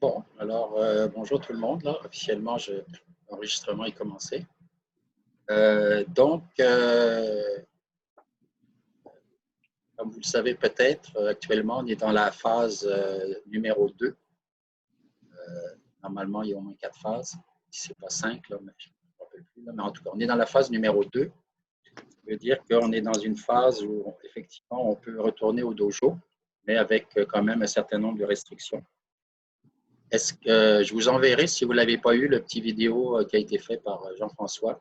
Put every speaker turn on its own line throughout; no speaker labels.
Bon, alors bonjour tout le monde. Là, officiellement, l'enregistrement est commencé. Comme vous le savez peut-être, actuellement, on est dans la phase numéro 2. Normalement, il y a au moins 4 phases. Si ce n'est pas 5, là, mais je ne me rappelle plus. Là. Mais en tout cas, on est dans la phase numéro 2. Ça veut dire qu'on est dans une phase où, effectivement, on peut retourner au dojo, mais avec quand même un certain nombre de restrictions. Est-ce que je vous enverrai, si vous ne l'avez pas eu, le petit vidéo qui a été fait par Jean-François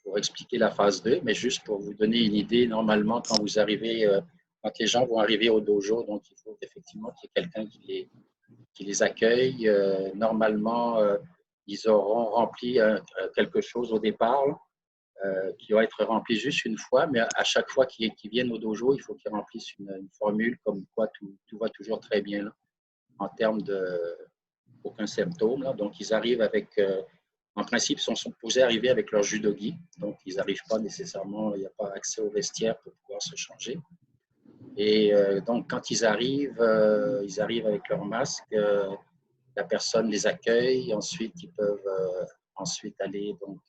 pour expliquer la phase 2, mais juste pour vous donner une idée, normalement, quand vous arrivez, quand les gens vont arriver au dojo, donc il faut effectivement qu'il y ait quelqu'un qui les accueille. Normalement, ils auront rempli quelque chose au départ qui va être rempli juste une fois, mais à chaque fois qu'ils viennent au dojo, il faut qu'ils remplissent une formule comme quoi tout va toujours très bien là, en termes de aucun symptôme. Là. Donc, ils arrivent avec, en principe, ils sont supposés arriver avec leur judogi. Donc, ils n'arrivent pas nécessairement, il n'y a pas accès au vestiaire pour pouvoir se changer. Et donc, quand ils arrivent avec leur masque. La personne les accueille. Ensuite, ils peuvent ensuite aller donc,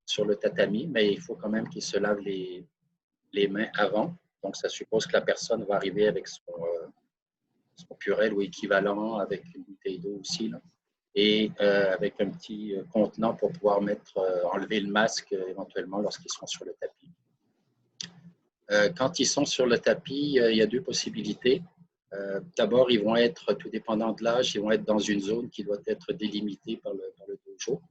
sur le tatami, mais il faut quand même qu'ils se lavent les mains avant. Donc, ça suppose que la personne va arriver avec son purel ou équivalent, avec une bouteille d'eau aussi, là, et avec un petit contenant pour pouvoir enlever le masque éventuellement lorsqu'ils seront sur le tapis. Quand ils sont sur le tapis, il y a deux possibilités. D'abord, ils vont être, tout dépendant de l'âge, ils vont être dans une zone qui doit être délimitée par le dojo.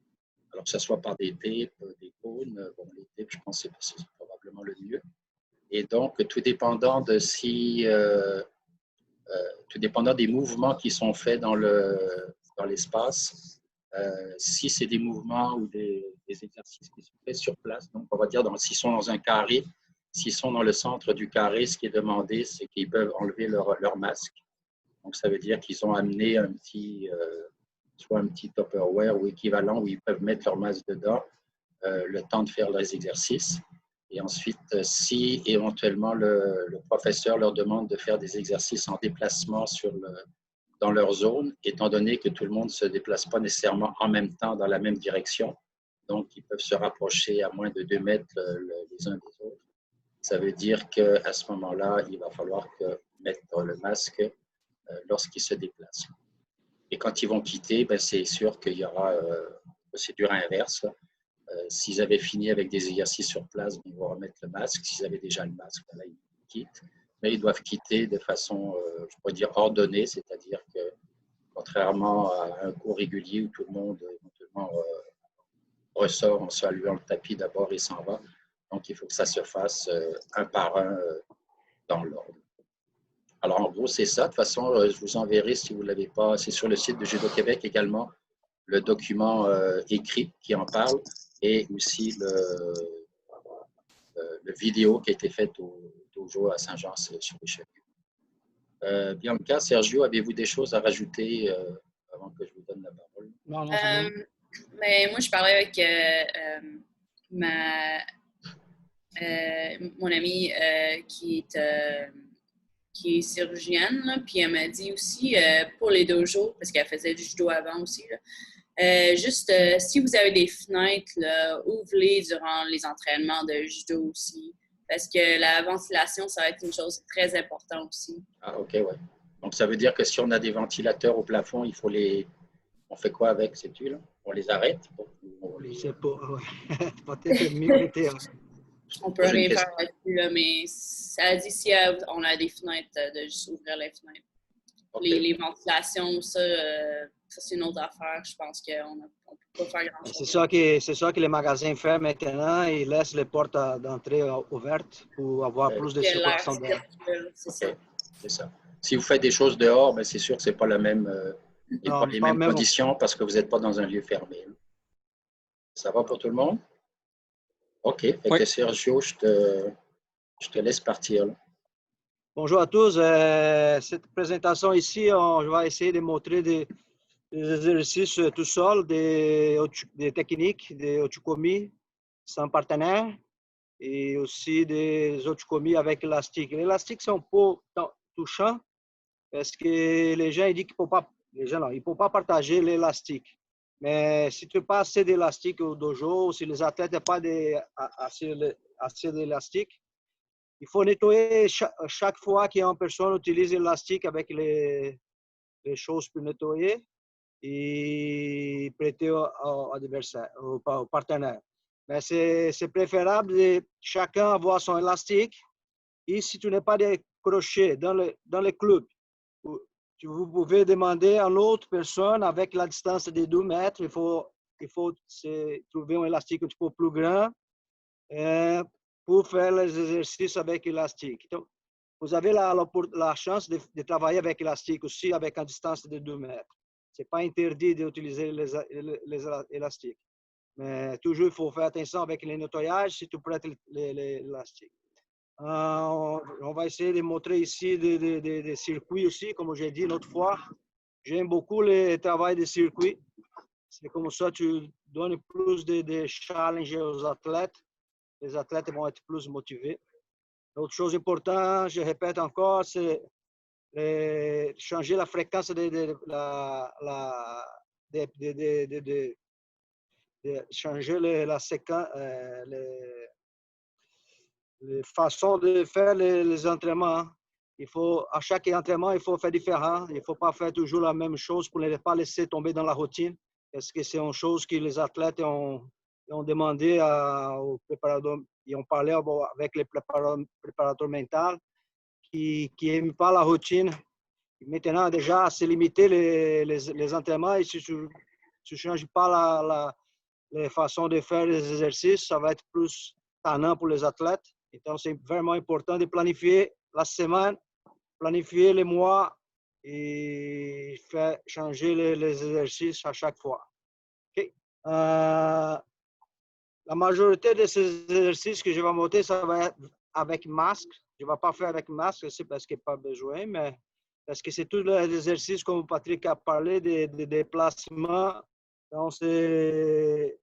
Alors que ce soit par des tapes, des cônes. Bon, les tapes, je pense que c'est probablement le mieux. Et donc, tout dépendant tout dépendant des mouvements qui sont faits dans l'espace, si c'est des mouvements ou des exercices qui sont faits sur place, donc on va dire s'ils sont dans un carré, s'ils sont dans le centre du carré, ce qui est demandé, c'est qu'ils peuvent enlever leur masque. Donc, ça veut dire qu'ils ont amené soit un petit Tupperware ou équivalent où ils peuvent mettre leur masque dedans le temps de faire leurs exercices. Et ensuite, si éventuellement le professeur leur demande de faire des exercices en déplacement dans leur zone, étant donné que tout le monde ne se déplace pas nécessairement en même temps dans la même direction, donc ils peuvent se rapprocher à moins de 2 mètres les uns des autres. Ça veut dire qu'à ce moment-là, il va falloir mettre le masque lorsqu'ils se déplacent. Et quand ils vont quitter, ben, c'est sûr qu'il y aura procédure inverse. S'ils avaient fini avec des exercices sur place, ils vont remettre le masque. S'ils avaient déjà le masque, là, ils quittent. Mais ils doivent quitter de façon, je pourrais dire, ordonnée, c'est-à-dire que, contrairement à un cours régulier où tout le monde éventuellement ressort en saluant le tapis d'abord et s'en va. Donc, il faut que ça se fasse un par un dans l'ordre. Alors, en gros, c'est ça. De toute façon, je vous enverrai si vous ne l'avez pas. C'est sur le site de Judo Québec également, le document écrit qui en parle et aussi le vidéo qui a été fait au dojo à Saint-Jean-sur-Richelieu. Bianca, Sergio, avez-vous des choses à rajouter avant que je vous donne la parole?
Non, non, c'est bon.
Mais moi, je parlais avec mon amie qui est chirurgienne, là, puis elle m'a dit aussi pour les dojos, parce qu'elle faisait du judo avant aussi, là, juste si vous avez des fenêtres, là, ouvrez-les durant les entraînements de judo aussi, parce que la ventilation, ça va être une chose très importante aussi.
Ah, ok, ouais. Donc, ça veut dire que si on a des ventilateurs au plafond, il faut on fait quoi avec, sais-tu, là? On les arrête?
Je ne sais pas, ouais. Peut-être mieux.
On peut rien faire là-dessus, là, mais ça dit si on a des fenêtres, de juste ouvrir les fenêtres. Okay. Les ventilations, ça c'est une autre affaire. Je pense qu'on ne peut pas faire grand-chose.
C'est ça que les magasins font maintenant. Ils laissent les portes d'entrée ouvertes pour avoir plus de circulation d'air.
C'est ça. Si vous faites des choses dehors, ben c'est sûr que ce n'est pas les mêmes conditions parce que vous n'êtes pas dans un lieu fermé. Ça va pour tout le monde? OK. Oui. Sergio, je te laisse partir. Là.
Bonjour à tous. Cette présentation ici, je vais essayer de montrer des exercices tout seul, des techniques, des Ochukomi sans partenaire et aussi des Ochukomi avec élastique. L'élastique, c'est un peu touchant parce que les gens ils disent qu'il ne faut pas les gens, ils ne peuvent pas partager l'élastique. Mais si tu n'as pas assez d'élastique au dojo, si les athlètes n'ont pas assez d'élastique, il faut nettoyer chaque fois qu'une personne utilise l'élastique avec les choses pour nettoyer et prêter au adversaire, au partenaire. Mais c'est préférable de chacun avoir son élastique. Et si tu n'as pas de crochet dans le club, vous pouvez demander à l'autre personne avec la distance de 2 mètres. Il faut trouver un élastique un petit peu plus grand pour faire les exercices avec l'élastique. Donc, vous avez la chance de travailler avec l'élastique aussi avec une distance de 2 mètres. Ce n'est pas interdit d'utiliser les élastiques. Mais toujours, il faut faire attention avec les nettoyages si tu prêtes l'élastique. On va essayer de montrer ici des circuits aussi, comme j'ai dit une autre fois. J'aime beaucoup le travail des circuits. C'est comme ça que tu donnes plus de challenges aux athlètes. Les athlètes vont être plus motivés. L'autre chose importante, je répète encore, c'est changer la fréquence changer la séquence, les façons de faire les entraînements. Il faut, à chaque entraînement, il faut faire différent. Il ne faut pas faire toujours la même chose pour ne pas laisser tomber dans la routine. Parce que c'est une chose que les athlètes ont demandé aux préparateurs. Ils ont parlé avec les préparateurs mentaux qui n'aiment pas la routine. Maintenant, déjà, c'est limiter les entraînements. Et si tu ne changes pas la façon de faire les exercices, ça va être plus tannant pour les athlètes. Donc, c'est vraiment important de planifier la semaine, planifier les mois et faire changer les exercices à chaque fois. Okay. La majorité de ces exercices que je vais monter, ça va être avec masque. Je ne vais pas faire avec masque, c'est parce qu'il n'y a pas besoin, mais parce que c'est tous les exercices, comme Patrick a parlé, des déplacements. Donc, c'est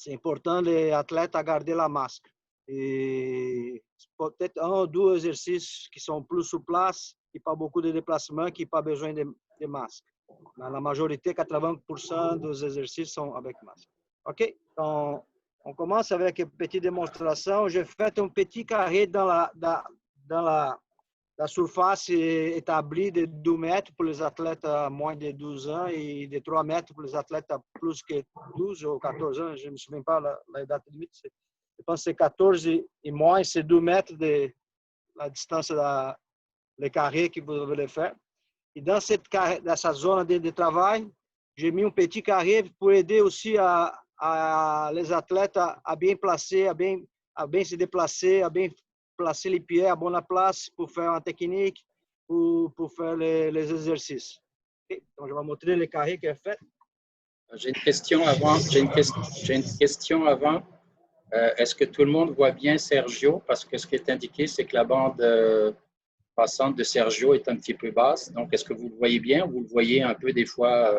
important les athlètes à garder la masque. Et peut-être 1 ou 2 exercices qui sont plus sur place, qui n'ont pas beaucoup de déplacements, qui n'ont pas besoin de masque. Mais la majorité, 80% des exercices sont avec masque. OK? Donc, on commence avec une petite démonstration. J'ai fait un petit carré dans la surface établie de 2 mètres pour les athlètes à moins de 12 ans et de 3 mètres pour les athlètes à plus que 12 ou 14 ans. Je ne me souviens pas la date limite. Je pense que c'est 14 et moins, c'est 2 mètres de la distance le carré que vous devez faire. Et dans cette zone de travail, j'ai mis un petit carré pour aider aussi les athlètes à bien placer, à bien se déplacer, à bien placer les pieds à bonne place pour faire une technique, pour faire les exercices. Okay. Donc, je vais montrer le carré qui est fait.
J'ai une question avant. Est-ce que tout le monde voit bien Sergio? Parce que ce qui est indiqué, c'est que la bande passante de Sergio est un petit peu basse. Donc, est-ce que vous le voyez bien? Vous le voyez un peu des fois,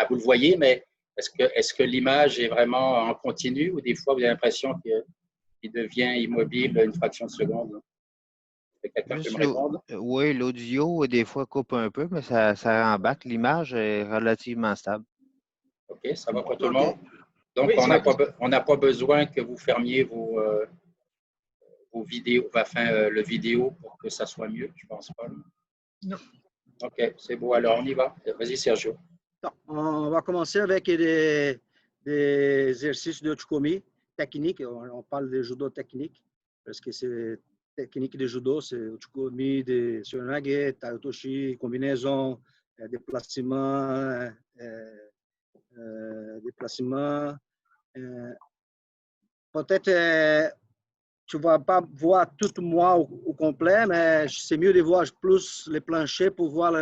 vous le voyez, mais est-ce que l'image est vraiment en continu ou des fois vous avez l'impression qu'il devient immobile une fraction de seconde? Quelqu'un peut me répondre?
Oui, l'audio, des fois, coupe un peu, mais ça rembarque. L'image est relativement stable.
OK, ça va pour tout le monde? Donc, oui, on n'a pas besoin que vous fermiez vos vidéos, le vidéo pour que ça soit mieux, je pense pas.
Non.
OK, c'est beau. Alors, on y va. Vas-y, Sergio.
On va commencer avec des exercices de Uchikomi technique. On parle de judo technique parce que c'est technique de judo, c'est Uchikomi, de Surinage, Taiotoshi, combinaison, déplacement, peut-être tu ne vas pas voir tout moi au complet, mais c'est mieux de voir plus les planchers pour voir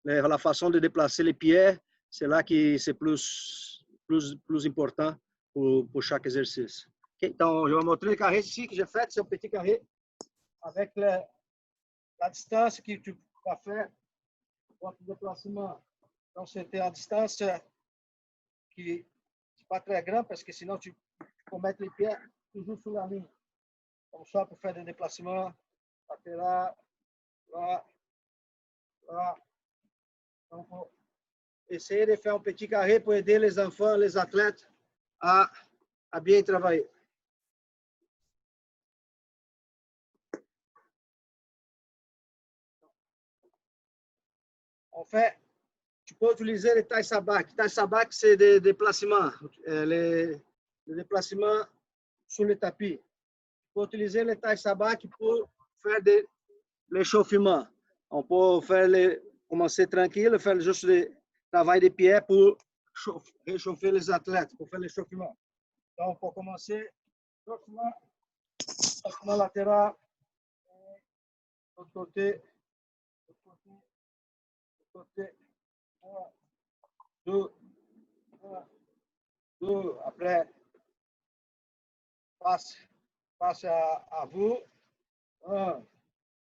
la façon de déplacer les pieds. C'est là que c'est plus important pour chaque exercice. Okay. Donc, je vais montrer le carré ici que j'ai fait. C'est un petit carré avec la distance que tu vas faire pour le déplacement. Donc, c'était en distance qui n'est pas très grande parce que sinon, tu peux mettre les pieds toujours sur la ligne. Comme ça, pour faire des déplacements, là. Donc, essayer de faire un petit carré pour aider les enfants, les athlètes à bien travailler. En fait, tu peux utiliser les tailles sabac. Taille sabac, c'est des déplacements, les déplacements sur le tapis. Tu peux utiliser les tailles sabac pour faire de l'échauffement. On peut commencer tranquille, faire juste le travail des pieds pour réchauffer les athlètes, pour faire l'échauffement. Donc, on peut commencer l'échauffement latéral, de l'autre côté, deux, après, passe à vous, 1,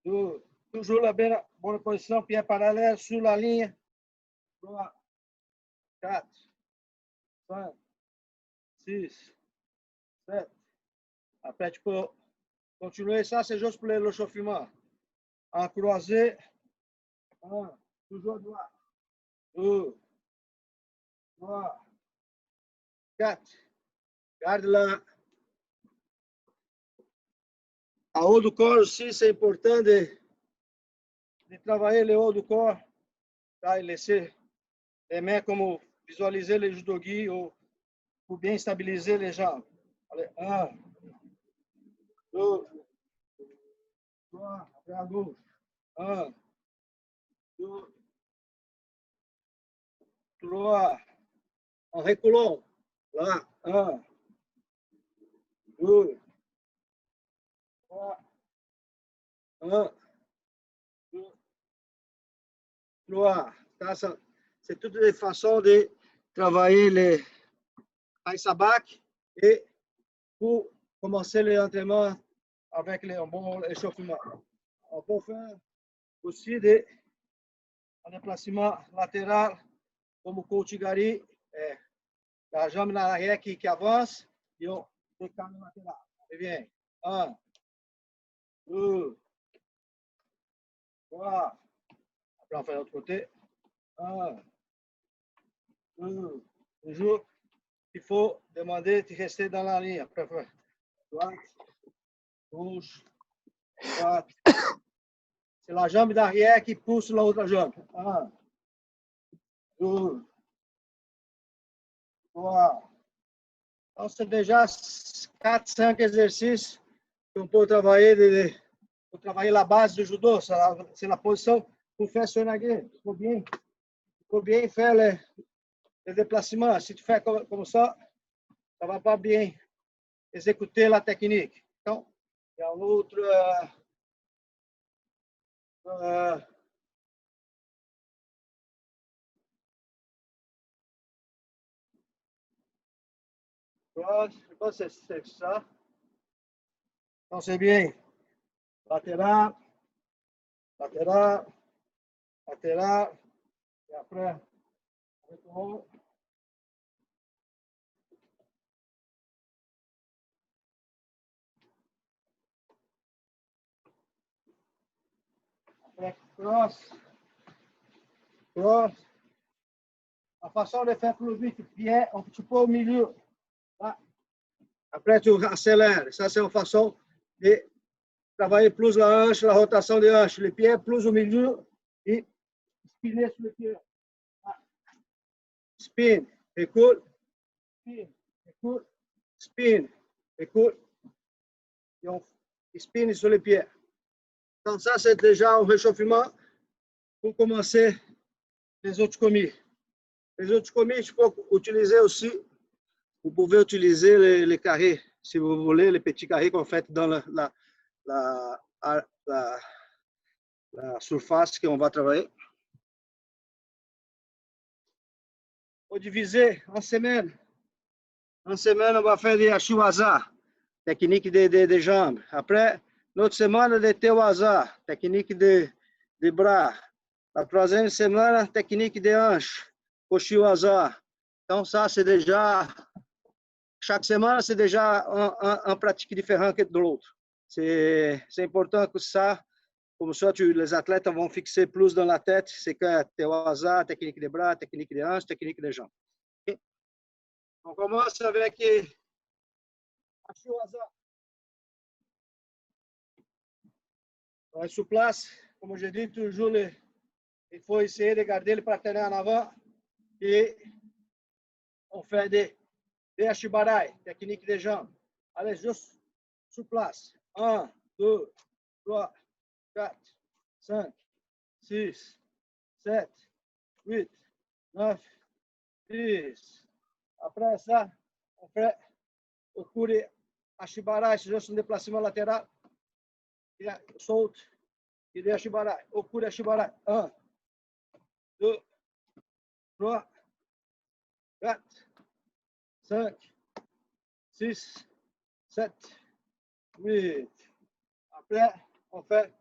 2, toujours la bonne position, pied parallèle sur la ligne, 3, 4, 5, 6, 7. Après, tu peux continuer, ça c'est juste pour l'échauffement. En croisé, 1, toujours droit, 2, 3, 4. Garde là. En haut du corps aussi, c'est important de travailler le haut du corps, et laisser les mains comme visualiser les judogi ou pour bien stabiliser les jambes. Allez, 1, 2, 3, après à gauche. 1, 2, 3, en reculant. Là, 1, 2, 3, 1, 2, 3. C'est toutes les façons de travailler les tailles sabac et pour commencer l'entraînement avec un bon échauffement. On peut faire aussi des déplacements latéraux comme o Kouchigari, la jambe en arrière qui avance et on décale latéral. Et bien, 1, 2, 3. Après, on fait l'autre côté. 1, 2. Toujours, il faut demander de rester dans la ligne. Après, droite, gauche, droite. C'est la jambe d'arrière qui pousse l'autre jambe. 1, 2, 3. Donc, c'est déjà 4, 5 exercices qu'on peut travailler, la base du judo. C'est la position pour faire son nagé. Il faut bien faire les déplacements. Si tu fais comme ça ne va pas bien exécuter la technique. Donc, il y a un autre... je pense que c'est ça. Donc, c'est bien. Latéral, latéral, latéral. Et après, retour. Après, cross. Cross. La façon de faire plus vite, pied un petit peu au milieu. Là. Après, tu accélères. Ça, c'est une façon de travailler plus la hanche, la rotation des hanches. Les pieds plus au milieu et spinner sur les pieds. Là. Spin, recule, spin, recule, spin, recule. Et on spin sur les pieds. Donc, ça, c'est déjà un réchauffement pour commencer les autres commis. Les autres commis, je peux utiliser aussi. Vous pouvez utiliser les carrés, si vous voulez, les petits carrés qu'on fait dans la surface qu'on va travailler. On diviser en semaine. En semaine, on va faire des ashiwaza, technique de jambes. Après, l'autre semaine, des tewaza, technique de bras. La troisième semaine, technique de hanches, oshiwaza. Donc, ça, c'est déjà... Chaque semaine, c'est déjà un pratique différent que de l'autre. C'est important que ça, Comme ça, les athlètes vont fixer plus dans la tête. C'est que Tewaza, technique des bras, technique des hanches, technique des jambes. Okay. On commence avec Ashiwaza. On est sur place. Comme je dis toujours, il faut essayer de garder le partenaire en avant. Et on fait des Ashibarai, technique des jambes. Allez, juste sur place. 1, 2, 3, 4, 5, 6, 7, 8, 9, 10. Après ça, on fait au cours de Ashibarai, c'est juste un déplacement latéral. Il saute. Il est Ashibarai. Au cours de Ashibarai. 1, 2, 3, 4, 5, 6, 7, 8. Après, on fait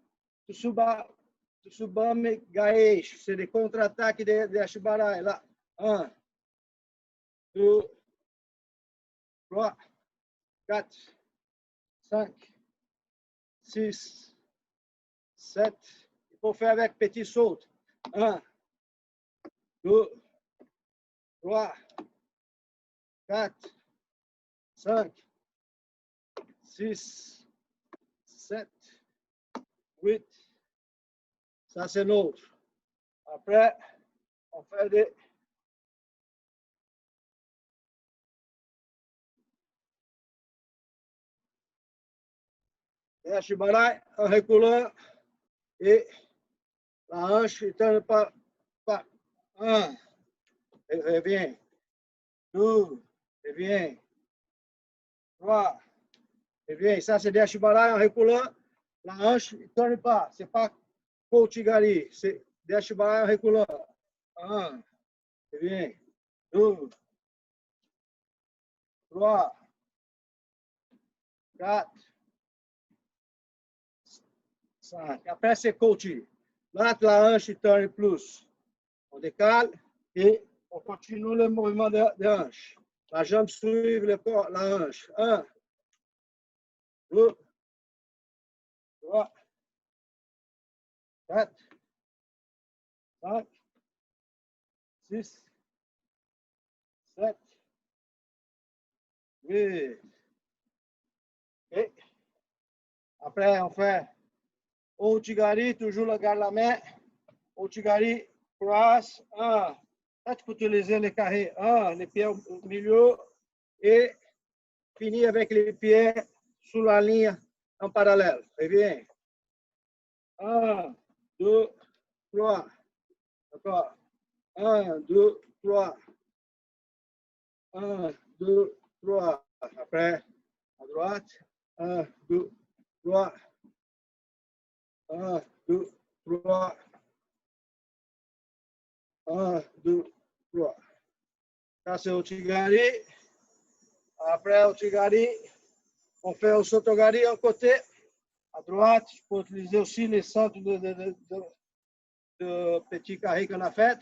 Tsubame Gaesh. C'est des contre-attaques de Ashibarai. Là, 1, 2, 3, 4, 5, 6, 7. Il faut faire avec petit saut. 1, 2, 3, 4, 5, 6, 7, 8. Ça, c'est l'autre. Après, on fait des Ashibarai en reculant et la hanche ne tourne pas. 1, et revient. 2, revient. 3, revient. Ça, c'est des Ashibarai en reculant. La hanche ne tourne pas. Ce n'est pas Kouchigari. C'est des Ashibarai en reculant. 1, revient. 2, 3, 4, 5. Après, c'est Kouchi. Là, la hanche tourne plus. On décale et on continue le mouvement de hanche. La jambe suit le corps, la hanche. 1, 2, 3, 4, 5, 6, 7, 8. Et après, on fait Ouchigari, toujours le garde la main. Ouchigari, cross. 1. Là, tu peux utiliser les carrés. 1, les pieds au milieu. Et finir avec les pieds sous la ligne en parallèle. Très bien. 1, 2, 3. D'accord. 1, 2, 3. 1, 2, 3. Après, à droite. 1, 2, 3. 1, 2, 3. 1, 2, 3. Ça, c'est Ouchigari. Après Ouchigari, on fait au Sotogari en côté. À droite, je peux utiliser aussi les centres de petits carrés qu'on a fait.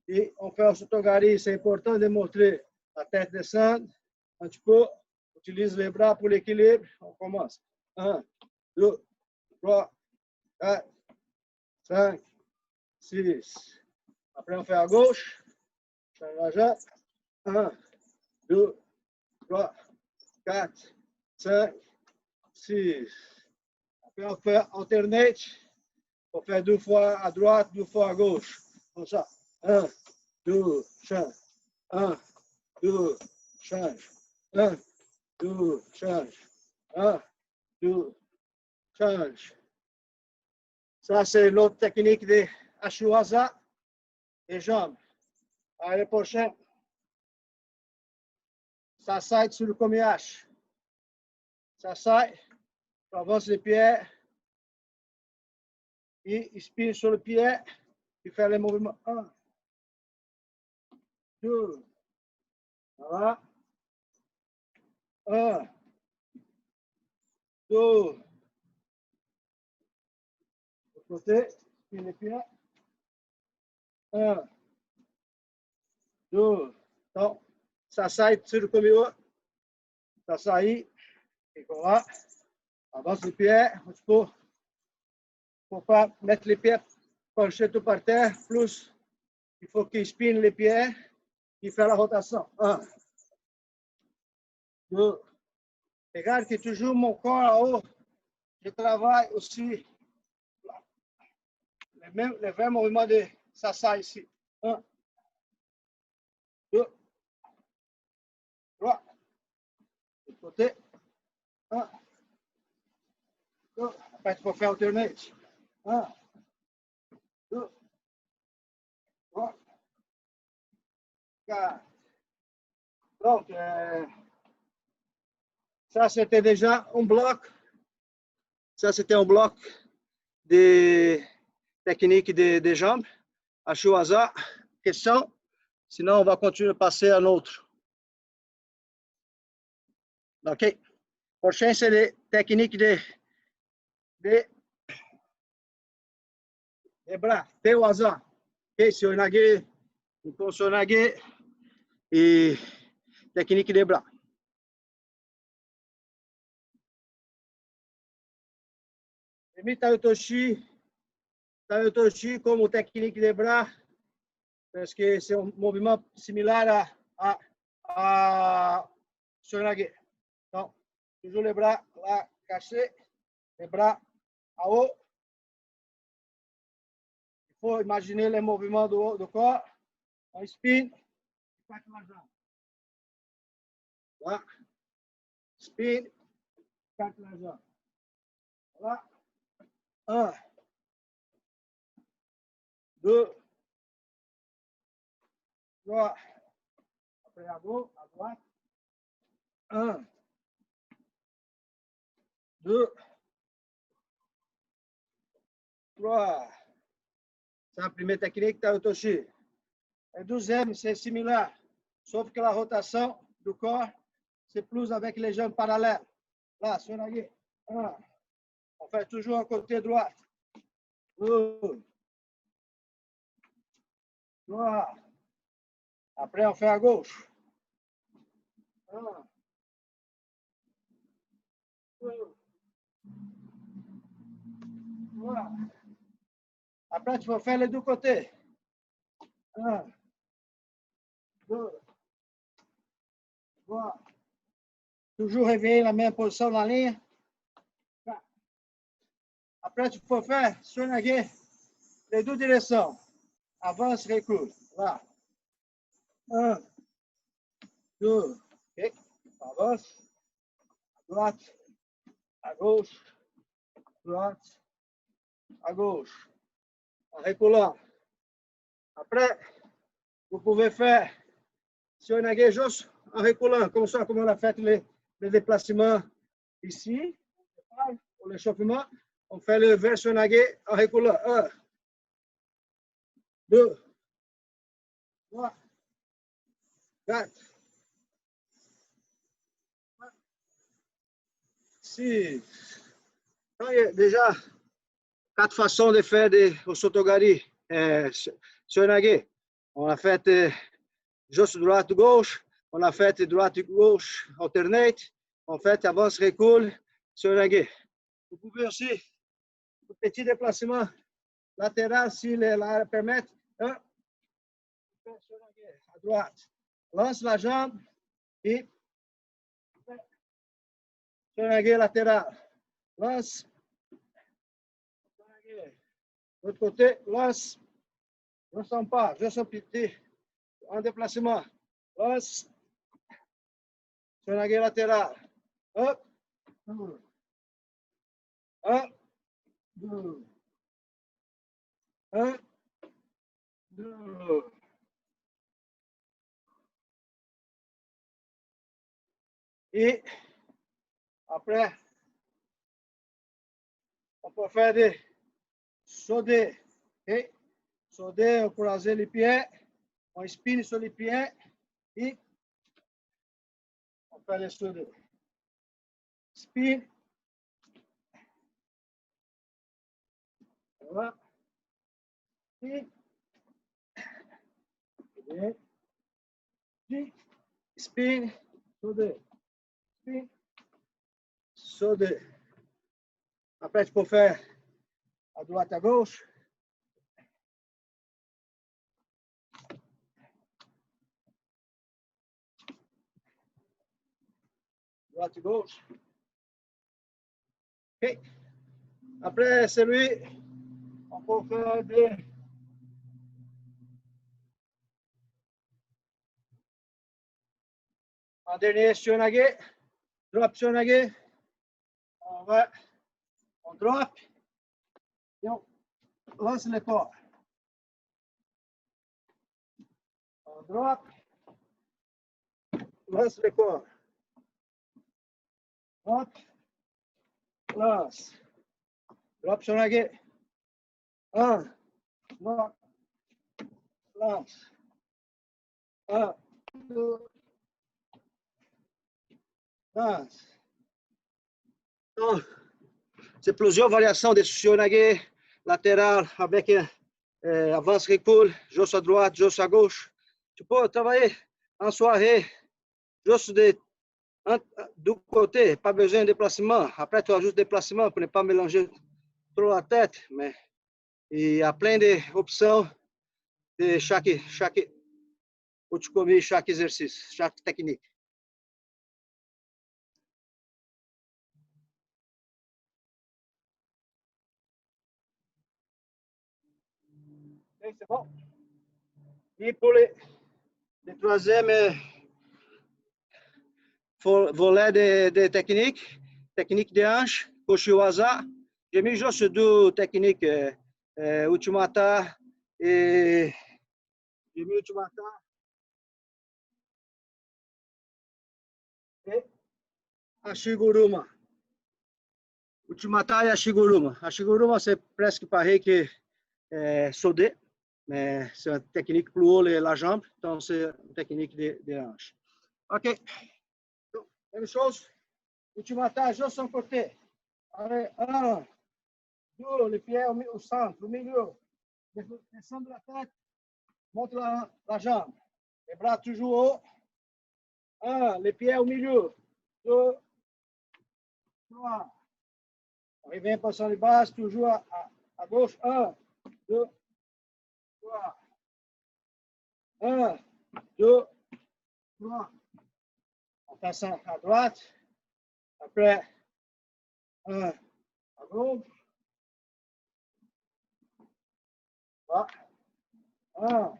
Et on fait au Sotogari. C'est important de montrer la tête descendre un petit peu. Utilise les bras pour l'équilibre. On commence. 1, 2, 3, 4, 5, 6. Après, on fait à gauche. Change la jambe. 1, 2, 3, 4, 5, 6. Après, on fait alternate. On fait 2 fois à droite, 2 fois à gauche. Comme ça. 1, 2, change. 1, 2, change. 1, 2, change. 1, 2, change. Ça, c'est l'autre technique de Ashiwaza et jambes. Allez, prochain. Ça side sur le komiyashi. Ça side. Tu avances les pieds. Et inspire sur le pied. Tu fais les mouvements. 1, 2. Voilà. 1, 2. De côté. Inspire les pieds. 1, 2. Donc, ça side sur le komiyashi. Ça side. Et voilà. Avance les pieds. Un petit peu. faut pas mettre les pieds penchés tout par terre. Plus, il faut qu'il spine les pieds. Il fait la rotation. 1, 2. Regarde que toujours mon corps en haut, je travaille aussi les mêmes mouvements de Sasa ici. 1, 2, 3. De côté. 1, 2. Après, il faut faire alternate. 1, 2, 3, 4. Donc, ça, c'était déjà un bloc. Ça, c'était un bloc des techniques des jambes. À choisir, question. Sinon, on va continuer à passer à l'autre. OK. Prochain, c'est les techniques des bras. Des hasard. OK. Sionage, Sionage et technique des bras. Emi Tayotoshi comme technique des bras, parce que c'est un mouvement similaire à Sionage. Donc, toujours les bras là cachés, les bras à haut. Il faut imaginer les mouvements du corps. On spin, on passe la jambe. Voilà. Spin, passe la jambe. Voilà. 1, 2, 3. Après à gauche, à droite. 1, 2, 3. C'est la première technique, Tayotoshi. Le deuxième, c'est similaire, sauf que la rotation du corps, c'est plus avec les jambes parallèles. Là, Sionage. 1. On fait toujours un côté droit. 2, 3. Après, on fait à gauche. 1, 2, 3. Après, tu vas faire les deux côtés. 1, 2, 3. Toujours réveiller la même position dans la ligne. Après, tu peux faire Sionage les deux directions. Avance, recule. Là. 1, 2. OK. Avance. À droite. À gauche. Droite. À gauche. En reculant. Après, vous pouvez faire Sionage juste en reculant, comme ça, comme on a fait les déplacements ici, pour l'échauffement. On fait le vers Sionage en reculant. 1, 2, 3, 4, 6. Il y a déjà 4 façons de faire des Osotogari. Sionage. On a fait juste droite-gauche. On a fait droite-gauche alternate. On fait avance, recule, Sionage. Vous pouvez aussi, un petit déplacement latéral, si la permet. 1, à droite. Lance la jambe et Sionage latéral. Lance. L'autre côté, lance. Ne sens pas, juste un petit en déplacement. Lance. Sionage latéral. Hop. 1, 2. 1, 2. Et après, on peut faire des saudés. Okay? Saudés, on croise les pieds, on spine sur les pieds et on fait les saudés. Spin. Voilà. Spin. Spin. Saudé. Spin. Saudé. Après, tu peux faire à droite, à gauche. Droite, gauche. OK. Après celui, on peut faire des en dernier shonage, drop shonage. On drop et on lance le corps. On drop, lance le corps. Drop, lance. Drop shonage. 1, drop, lance. 1, 2, lance. C'est plusieurs variations de shonage latéral avec avance, recul, juste à droite, juste à gauche. Tu peux travailler en soirée, juste du côté, pas besoin de déplacement. Après, tu ajoutes déplacement pour ne pas mélanger trop la tête. Mais il y a plein d'options de chaque Uchikomi, chaque exercice, chaque technique. C'est bon. Et pour le troisième volet de technique de hanche, Koshiwaza, j'ai mis juste deux techniques, Uchimata et j'ai mis Uchimata et Ashiguruma. Uchimata et Ashiguruma. Ashiguruma, c'est presque pareil que Sodé, mais c'est une technique plus haut la jambe, donc c'est une technique de hanche. OK. Donc, même chose. Uchimata, juste son côté. Allez, 1, 2, les pieds au centre, au milieu. Descendre la tête, monte la jambe. Les bras toujours haut. 1, les pieds au milieu. 2, 3. On revient en passant les bases, toujours à gauche. 1, 2, 3. 1, 2, 3. En passant à droite. Après, 1 à gauche. 3. 1,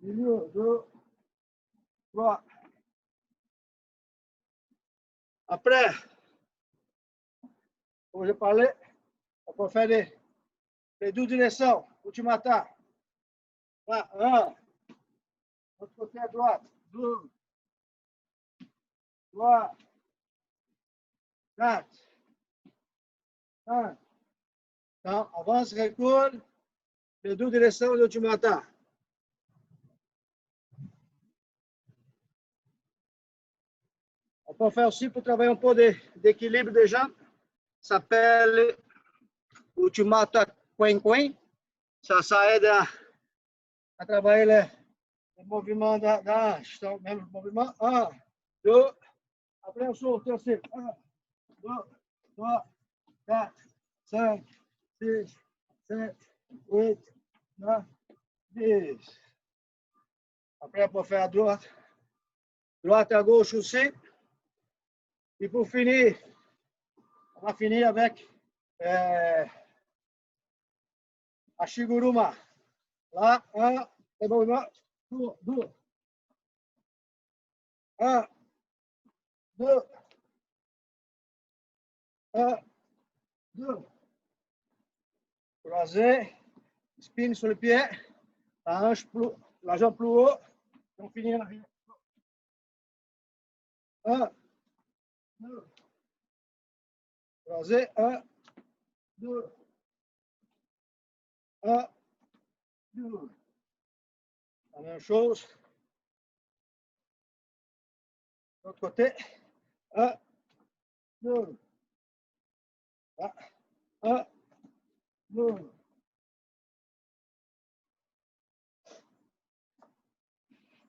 milieu, 2, 3. Après, comme je parlais, on peut faire les deux directions. Uchimata. 1. L'autre côté à droite. 2, 3, 4, 5. Donc, avance, recule. Les deux directions de Uchimata. On peut faire aussi pour travailler un peu d'équilibre des jambes. Ça s'appelle Uchimata Quen. Ça aide à travailler les mouvements d'hanche. Donc, même mouvement. 1, 2. Après, on saute aussi. 1, 2, 3, 4, 5, 6, 7, 8, 9, 10. Après, on peut faire à droite. Droite à gauche aussi. Et pour finir, on va finir avec Ashiguruma. Là, 1, les mouvements. 2. 1, 2. 1, 2. Croisé. Spin sur le pied. La jambe plus haut. On finit en arrière. 1, 2. Croisé. 1, 2. 1, 2. La même chose. L'autre côté. 1, 2. 1, 2.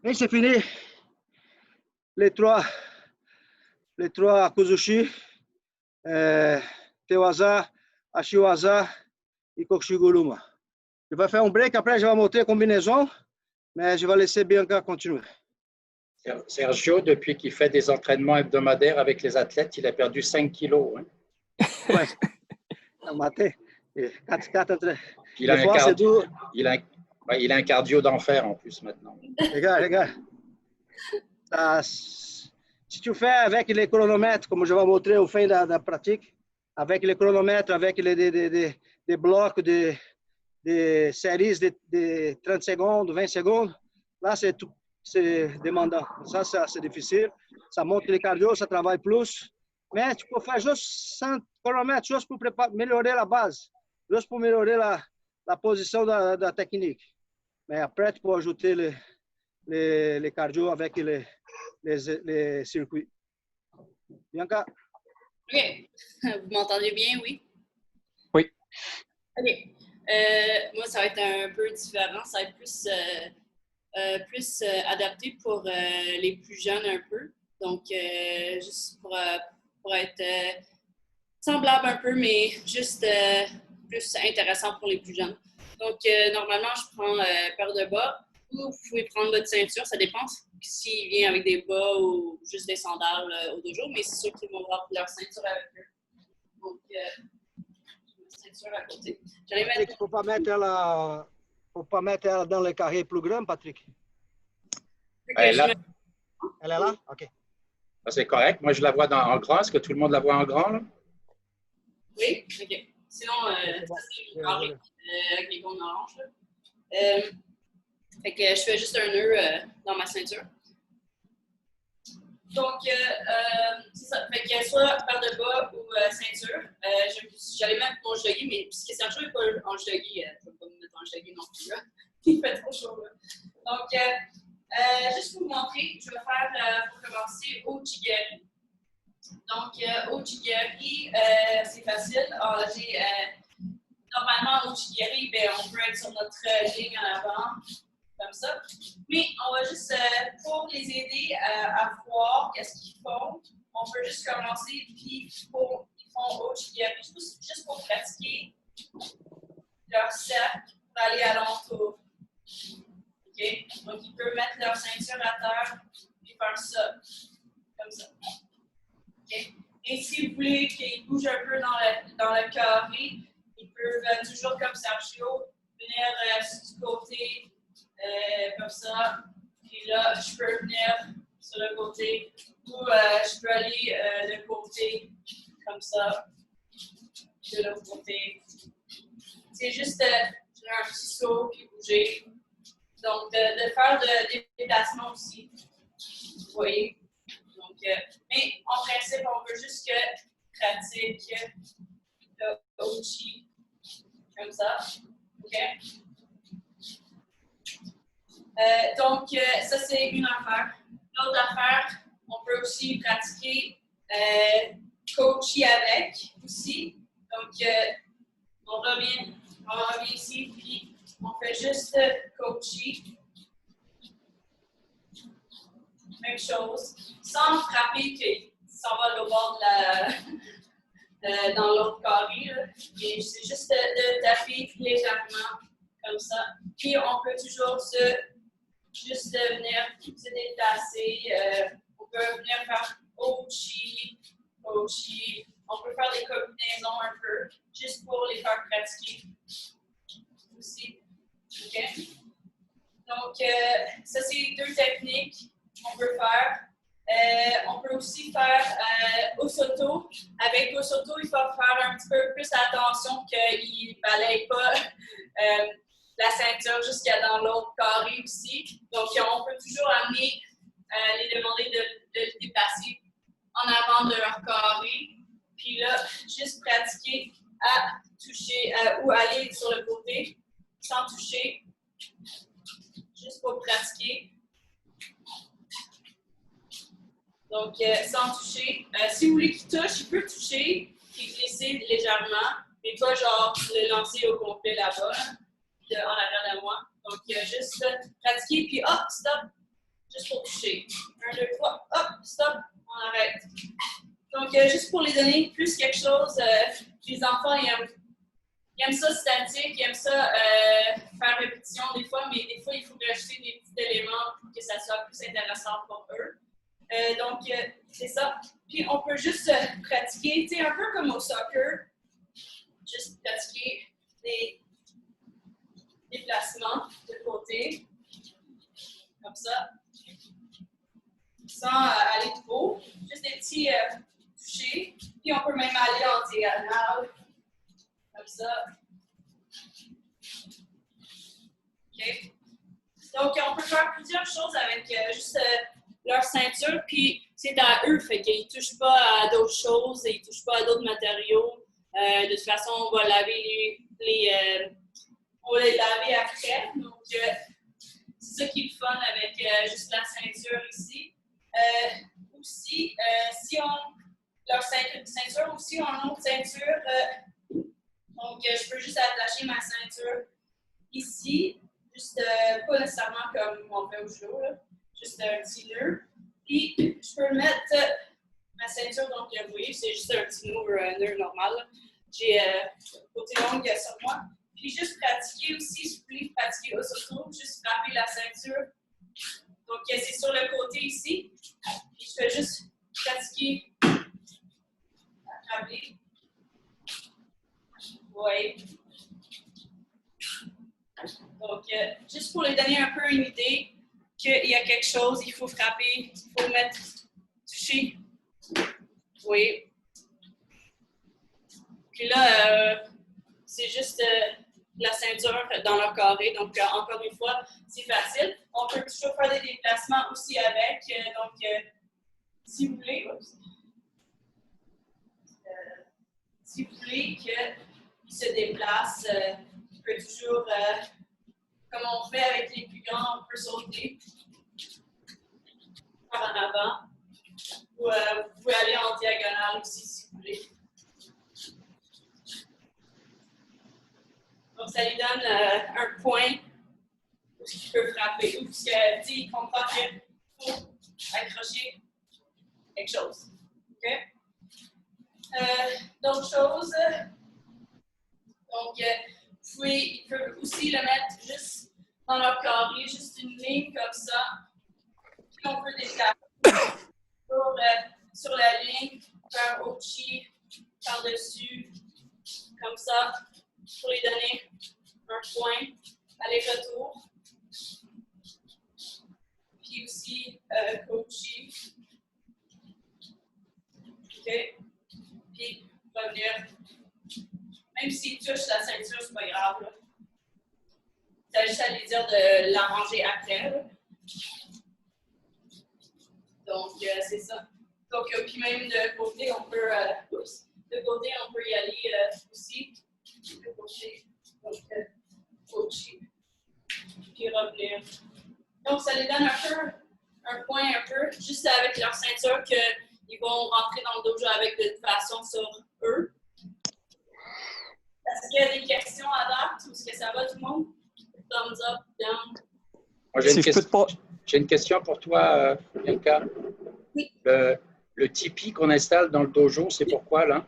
Et c'est fini. Les trois Kuzushi, Tewaza, Ashiwaza et Coxiguluma. Je vais faire un break, après je vais montrer la combinaison, mais je vais laisser Bianca continuer.
Sergio, depuis qu'il fait des entraînements hebdomadaires avec les athlètes, il a perdu 5 kilos. Hein?
Oui, maté. 4
Il a, il a un cardio d'enfer en plus maintenant.
Regarde. Si tu fais avec les chronomètres, comme je vais montrer au fin de la pratique, avec les chronomètres, avec des blocs de séries de 30 secondes, 20 secondes, là, c'est demandant. Ça, c'est difficile. Ça monte le cardio, ça travaille plus. Mais tu peux faire juste sans chronomètre, juste pour améliorer la base, juste pour améliorer la position de la technique. Mais après, tu peux ajouter les cardio avec les circuits. Bianca?
OK. Vous m'entendez bien, oui?
Oui.
OK. Moi, ça va être un peu différent. Ça va être plus adapté pour les plus jeunes un peu. Donc, juste pour être semblable un peu, mais juste plus intéressant pour les plus jeunes. Donc, normalement, je prends paire de bas ou vous pouvez prendre votre ceinture. Ça dépend s'il vient avec des bas ou juste des sandales au dojo, mais c'est sûr qu'ils vont avoir leur ceinture avec eux. Donc, ceinture à côté.
Il ne faut pas mettre elle dans le carré plus grand, Patrick.
Elle est là.
Elle est là? OK.
C'est correct. Moi, je la vois en grand. Est-ce que tout le monde la voit en grand? Là?
Oui? OK. Sinon, ça, c'est le carré avec les cônes oranges. Fait que je fais juste un nœud dans ma ceinture. Donc, c'est ça. Fait que soit paire de bas ou ceinture. J'allais mettre mon joggy, mais puisque Sergio n'est pas en joggy, je ne vais pas me mettre en joggy non plus. Là. Il fait trop chaud. Là. Donc, juste pour vous montrer, je vais faire, pour commencer, Ouchigari. Donc, Ouchigari, c'est facile. Normalement, Ouchigari, on peut être sur notre ligne en avant, comme ça. Mais on va juste, pour les aider à voir qu'est-ce qu'ils font, on peut juste commencer, puis ils font Ouchigari juste pour pratiquer leur cercle pour aller à l'entour. Okay? Donc, ils peuvent mettre leur ceinture à terre et faire ça, comme ça. Okay? Et si vous voulez qu'ils bougent un peu dans le carré, ils peuvent toujours, comme Sergio, venir du côté, comme ça. Puis là, je peux venir sur le côté ou je peux aller de côté, comme ça, de l'autre côté. C'est juste un petit saut puis bouger. Donc, de faire des déplacements aussi. Vous voyez? Donc, mais en principe, on veut juste que pratique le Ouchi comme ça. OK? Donc, ça, c'est une affaire. L'autre affaire, on peut aussi pratiquer Kochi avec aussi. Donc, on revient ici, puis on fait juste Kochi. Même chose. Sans frapper qu'il s'en va le bord dans l'autre carré. Mais c'est juste de taper légèrement comme ça. Puis on peut toujours juste venir se déplacer. On peut venir faire Ochi, Ochi. On peut faire des combinaisons un peu, juste pour les faire pratiquer aussi. OK? Donc, ça, c'est deux techniques qu'on peut faire. On peut aussi faire Osoto. Avec Osoto, il faut faire un petit peu plus attention qu'il ne balaye pas la ceinture jusqu'à dans l'autre carré aussi. Donc, on peut toujours amener, les demander de le déplacer en avant de leur carré. Puis là, juste pratiquer à toucher ou aller sur le côté sans toucher. Juste pour pratiquer. Donc, sans toucher. Si vous voulez qu'il touche, il peut toucher et glisser légèrement, mais pas genre le lancer au complet là-bas, en arrière de moi. Donc, juste pratiquer, puis hop, stop, juste pour toucher. 1, 2, 3, hop, stop, on arrête. Donc, juste pour les donner plus quelque chose, les enfants, ils Ils aiment ça statique, ils aiment ça faire répétition des fois, mais des fois, il faut rajouter des petits éléments pour que ça soit plus intéressant pour eux. Donc, c'est ça. Puis, on peut juste pratiquer, tu sais, un peu comme au soccer, juste pratiquer des déplacements de côté, comme ça, sans aller trop, juste des petits touchés. Puis, on peut même aller en diagonale, comme ça. OK. Donc, on peut faire plusieurs choses avec juste leur ceinture, puis c'est à eux, fait qu'ils ne touchent pas à d'autres choses, ils ne touchent pas à d'autres matériaux. De toute façon, on va laver on va les laver après. Donc, c'est ça qui est le fun avec juste la ceinture ici. Aussi, si on leur ceinture aussi, on a une autre ceinture. Donc, je peux juste attacher ma ceinture ici, juste pas nécessairement comme on fait au judo, là. Juste un petit nœud. Puis, je peux mettre ma ceinture, donc vous voyez, c'est juste un petit nœud normal. J'ai côté longue sur moi. Puis, juste pratiquer aussi, si vous voulez pratiquer autour, juste frapper la ceinture. Donc, c'est sur le côté ici. Puis, je fais juste pratiquer, frapper. Oui. Donc, juste pour les donner un peu une idée qu'il y a quelque chose, il faut frapper, il faut mettre, toucher. Oui. Puis là, c'est juste la ceinture dans leur carré. Donc, encore une fois, c'est facile. On peut toujours faire des déplacements aussi avec. Donc, si vous voulez, si vous voulez qu'ils se déplacent, on peut toujours, comme on fait avec les plus grands, on peut sauter par en avant. Ou vous pouvez aller en diagonale aussi, si vous voulez. Donc, ça lui donne un point où il peut frapper, où il comprend qu'il faut accrocher quelque chose. OK? D'autres choses. Donc, ils peuvent aussi le mettre juste dans leur carré, juste une ligne comme ça. Puis, on peut déplacer sur la ligne, faire un ochi par-dessus, comme ça, pour les donner un point, aller-retour. Puis aussi, ochi. OK? Puis, revenir. Même s'il touche la ceinture, c'est pas grave. C'est juste à lui dire de l'arranger après. Là. Donc, c'est ça. Donc, puis même de côté, on peut, y aller aussi. De côté, donc, coacher. Puis revenir. Donc, ça les donne un point un peu, juste avec leur ceinture, qu'ils vont rentrer dans le dojo avec de toute façon sur eux. Est-ce qu'il y a des questions à date? Est-ce que ça va tout le monde? Thumbs up, down.
Moi, j'ai une question pour toi, Bianca.
Oui.
Le tipi qu'on installe dans le dojo, c'est pourquoi, là?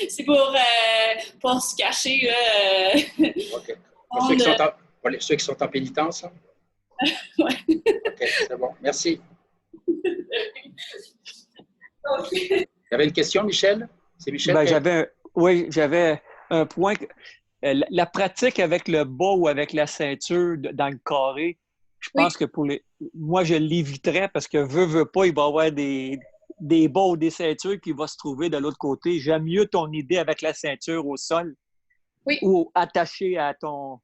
C'est pour se cacher.
OK. Pour ceux qui sont en pénitence?
Ouais.
OK, c'est bon. Merci.
Okay.
Il y avait une question, Michel? C'est Michel?
Ben, j'avais un point. La pratique avec le bas ou avec la ceinture dans le carré, je pense que moi, je l'éviterais parce que veut pas, il va y avoir des bas ou des ceintures qui vont se trouver de l'autre côté. J'aime mieux ton idée avec la ceinture au sol ou attachée à ton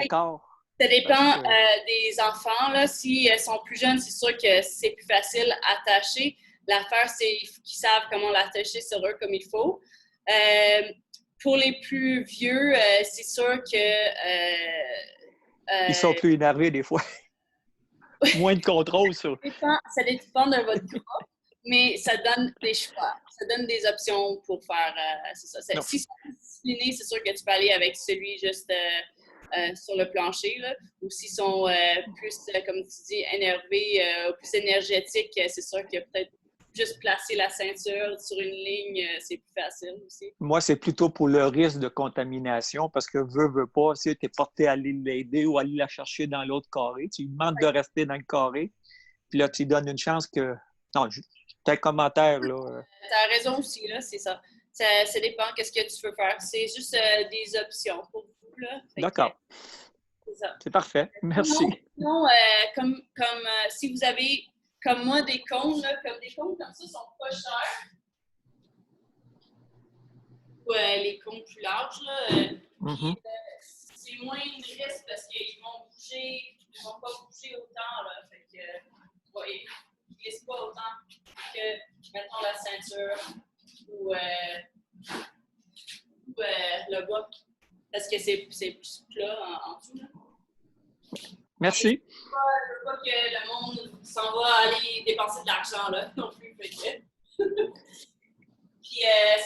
corps.
Ça dépend des enfants. S'ils sont plus jeunes, c'est sûr que c'est plus facile à attacher. L'affaire, c'est qu'ils savent comment l'attacher sur eux comme il faut. Pour les plus vieux, c'est sûr que...
ils sont plus énervés des fois. Moins de contrôle sur...
Ça dépend de votre groupe, mais ça donne des choix. Ça donne des options pour faire... c'est ça. Si ils sont disciplinés, c'est sûr que tu peux aller avec celui juste sur le plancher. Là. Ou s'ils sont plus, comme tu dis, énervés, plus énergétiques, c'est sûr que peut-être juste placer la ceinture sur une ligne, c'est plus facile aussi.
Moi, c'est plutôt pour le risque de contamination parce que veux pas, si tu es porté à aller l'aider ou aller la chercher dans l'autre carré, tu lui demandes de rester dans le carré, puis là, tu lui donnes une chance que... Non, t'as un commentaire, là.
T'as raison aussi, là, c'est ça. Ça dépend qu'est-ce que tu veux faire. C'est juste des options pour vous, là.
D'accord.
C'est ça.
C'est parfait. Merci.
Non, comme si vous avez, comme moi, des cônes, là, comme des cônes comme ça sont pas chers. Ou les cônes plus larges, là. C'est moins de risque parce qu'ils vont bouger, ils vont pas bouger autant, là. Fait que, ouais, ils glissent pas autant que, mettons, la ceinture ou le bas. Parce que c'est plus plat en dessous, là.
Merci.
Je veux pas que le monde s'en va aller dépenser de l'argent, là, non plus. Puis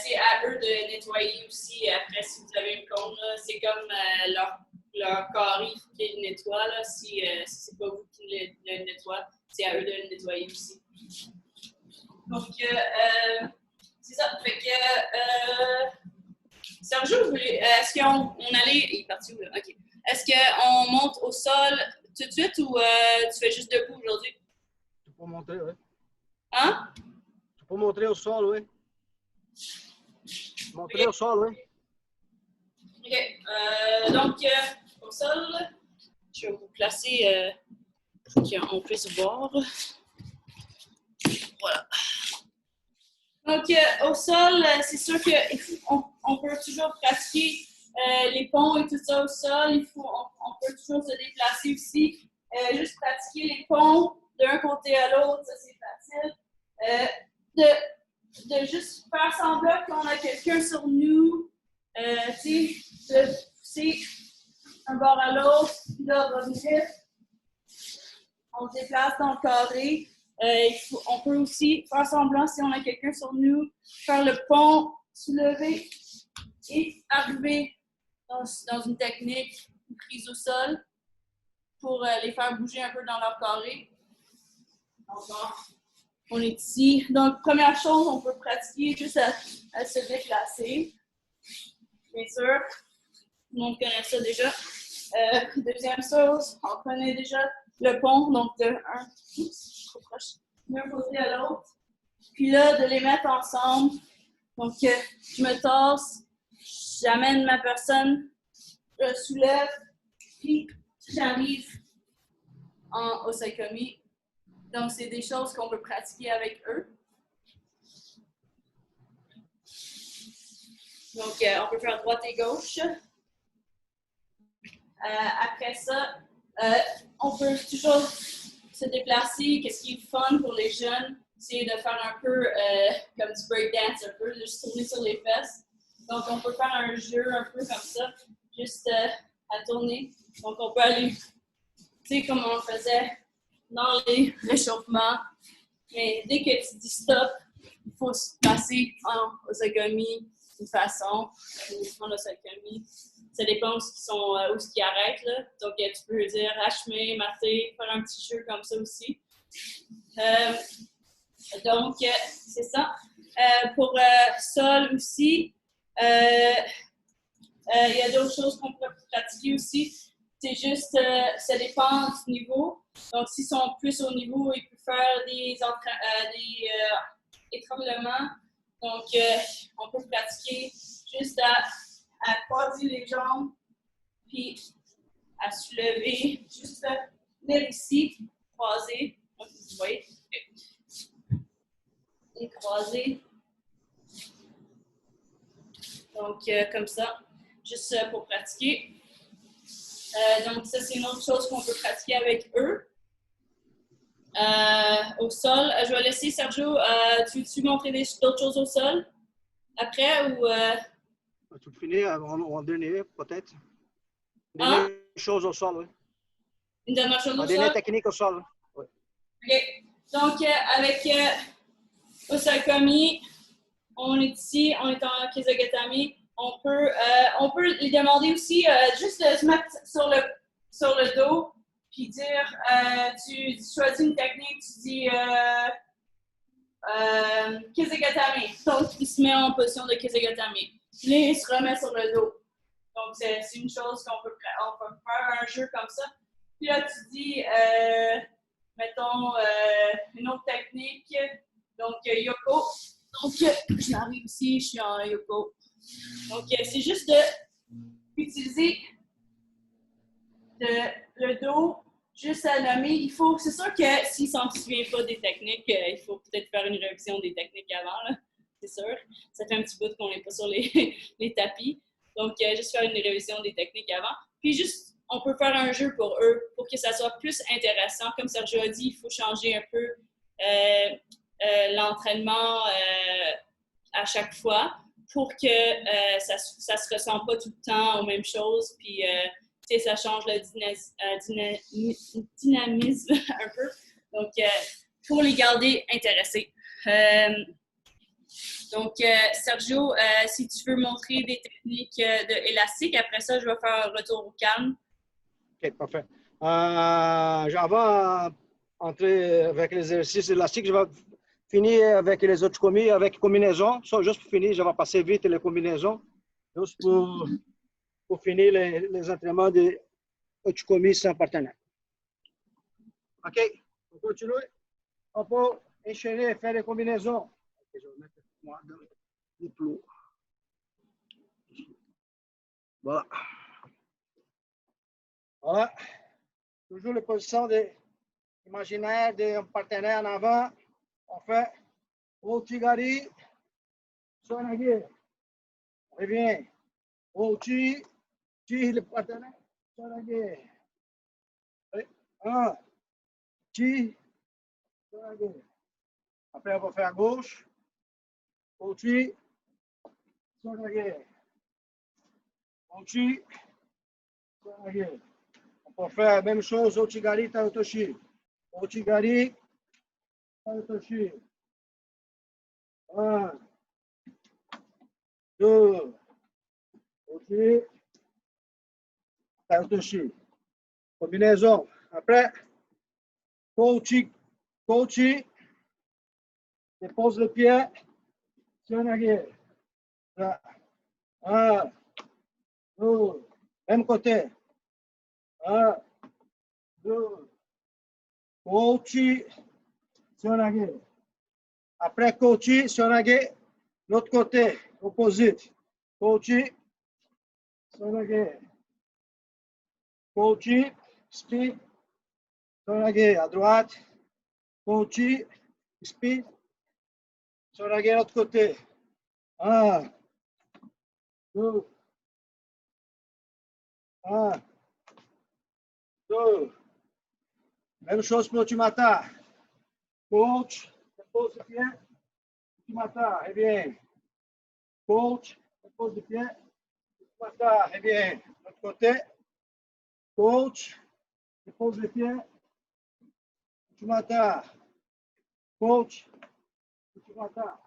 c'est à eux de nettoyer aussi. Après, si vous avez une cône, là, c'est comme leur carré qui le nettoie. Là. Si c'est pas vous qui le nettoie, c'est à eux de le nettoyer aussi. Donc, c'est ça. Fait que, Sergio, est-ce qu'on allait... Il est parti où, là? OK. Est-ce qu'on monte au sol tout de suite ou tu fais juste debout aujourd'hui?
Tu peux monter, oui.
Hein?
Tu peux monter au sol, oui. Monter au sol, oui.
OK. Donc, au sol, je vais vous placer pour qu'on puisse voir. Voilà. Donc, au sol, c'est sûr qu'on peut toujours pratiquer les ponts et tout ça au sol. On peut toujours se déplacer aussi. Juste pratiquer les ponts d'un côté à l'autre, ça c'est facile. De juste faire semblant qu'on a quelqu'un sur nous, de pousser un bord à l'autre, puis là, revenir. On se déplace dans le carré. On peut aussi faire semblant, si on a quelqu'un sur nous, faire le pont, soulever et arriver dans une technique, une prise au sol pour les faire bouger un peu dans leur carré. Encore. On est ici. Donc, première chose, on peut pratiquer juste à se déplacer. Bien sûr, tout le monde connaît ça déjà. Deuxième chose, on connaît déjà le pont, donc d'un côté à l'autre. Puis là, de les mettre ensemble. Donc, je me tasse, j'amène ma personne, je soulève, puis j'arrive en osaikomi. Donc, c'est des choses qu'on peut pratiquer avec eux. Donc, on peut faire droite et gauche. Après ça, on peut toujours se déplacer. Qu'est-ce qui est fun pour les jeunes, c'est de faire un peu comme du breakdance, un peu, de juste tourner sur les fesses. Donc, on peut faire un jeu un peu comme ça, juste à tourner. Donc, on peut aller, tu sais, comme on faisait dans les réchauffements. Mais dès que tu dis stop, il faut se passer en osaikomi d'une façon, en osaikomi. Ça dépend où ils arrêtent. Là. Donc, tu peux dire hachme, maté, faire un petit jeu comme ça aussi. Donc, c'est ça. Pour sol aussi, il y a d'autres choses qu'on peut pratiquer aussi. C'est juste, ça dépend du niveau. Donc, s'ils sont plus au niveau, ils peuvent faire des étranglements. Donc, on peut pratiquer juste à croiser les jambes, puis à soulever, juste venir ici, croiser. Donc, vous voyez. Et croiser. Donc, comme ça, juste pour pratiquer. Donc, ça, c'est une autre chose qu'on peut pratiquer avec eux. Au sol, je vais laisser Sergio. Tu veux-tu montrer d'autres choses au sol après ou.
Tu finis en dernier, peut-être. Une dernière chose au sol, oui.
Une dernière chose au sol?
Une dernière technique au sol, oui.
OK. Donc, avec Osaikomi, on est ici, on est en Kizogatami. On peut lui demander aussi juste de se mettre sur le dos puis dire, tu choisis une technique, tu dis Kisegatame. Donc, il se met en position de Kisegatame. Puis là, il se remet sur le dos. Donc, c'est une chose qu'on peut faire un jeu comme ça. Puis là, tu dis, mettons, une autre technique. Donc, Yoko. Donc, j'arrive ici, je suis en Yoko. Donc, c'est juste d'utiliser le dos juste à nommer. C'est sûr que s'il ne s'en souvient pas des techniques, il faut peut-être faire une révision des techniques avant, c'est sûr. Ça fait un petit bout qu'on n'est pas sur les tapis. Donc, juste faire une révision des techniques avant. Puis juste, on peut faire un jeu pour eux, pour que ça soit plus intéressant. Comme Sergio a dit, il faut changer un peu l'entraînement à chaque fois pour que ça ne se ressent pas tout le temps aux mêmes choses. Puis, ça change le dynamisme un peu. Donc, pour les garder intéressés. Donc, Sergio, si tu veux montrer des techniques d'élastique, après ça, je vais faire un retour au calme.
OK, parfait. J'en vais entrer avec les exercices élastiques. Je vais finir avec les autres commis, avec combinaisons. Ça, juste pour finir, je vais passer vite les combinaisons. Juste pour finir les entraînements de Ochikomi sans partenaire. OK, on continue. On peut enchaîner et faire les combinaisons. Je vais mettre moi dans le plot. Voilà. Voilà. Toujours les positions imaginaires d'un partenaire en avant. On fait Ouchigari, Sonagi. Revient. Ouchi, Chi, le partenaire. Sonagi. 1, Chi, Sonagi. Après, on va faire à gauche. Ouchi, Sonagi. Ouchi, Sonagi. On peut faire la même chose, Ouchigari, Taotoshi. Ouchigari, Taotoshi. 1, 2, Ouchi, Taotoshi. Combinaison. Après, Kouchi, dépose le pied, Sonagi. 1, 2, même côté. 1, 2, Kouchi, Sonagi. Après Kouchi, Sonagi, l'autre côté, opposite. Kouchi, Sonagi. Kouchi, speed, Sonagi à droite. Kouchi, speed, Sonagi à l'autre côté. 1, 2, 1, 2. Même chose pour Uchimata. Coach, dépose le pied. Uchimata, eh bien. Coach, dépose le pied. Uchimata, eh bien. L'autre côté. Coach, dépose le pied. Uchimata. Coach, Uchimata.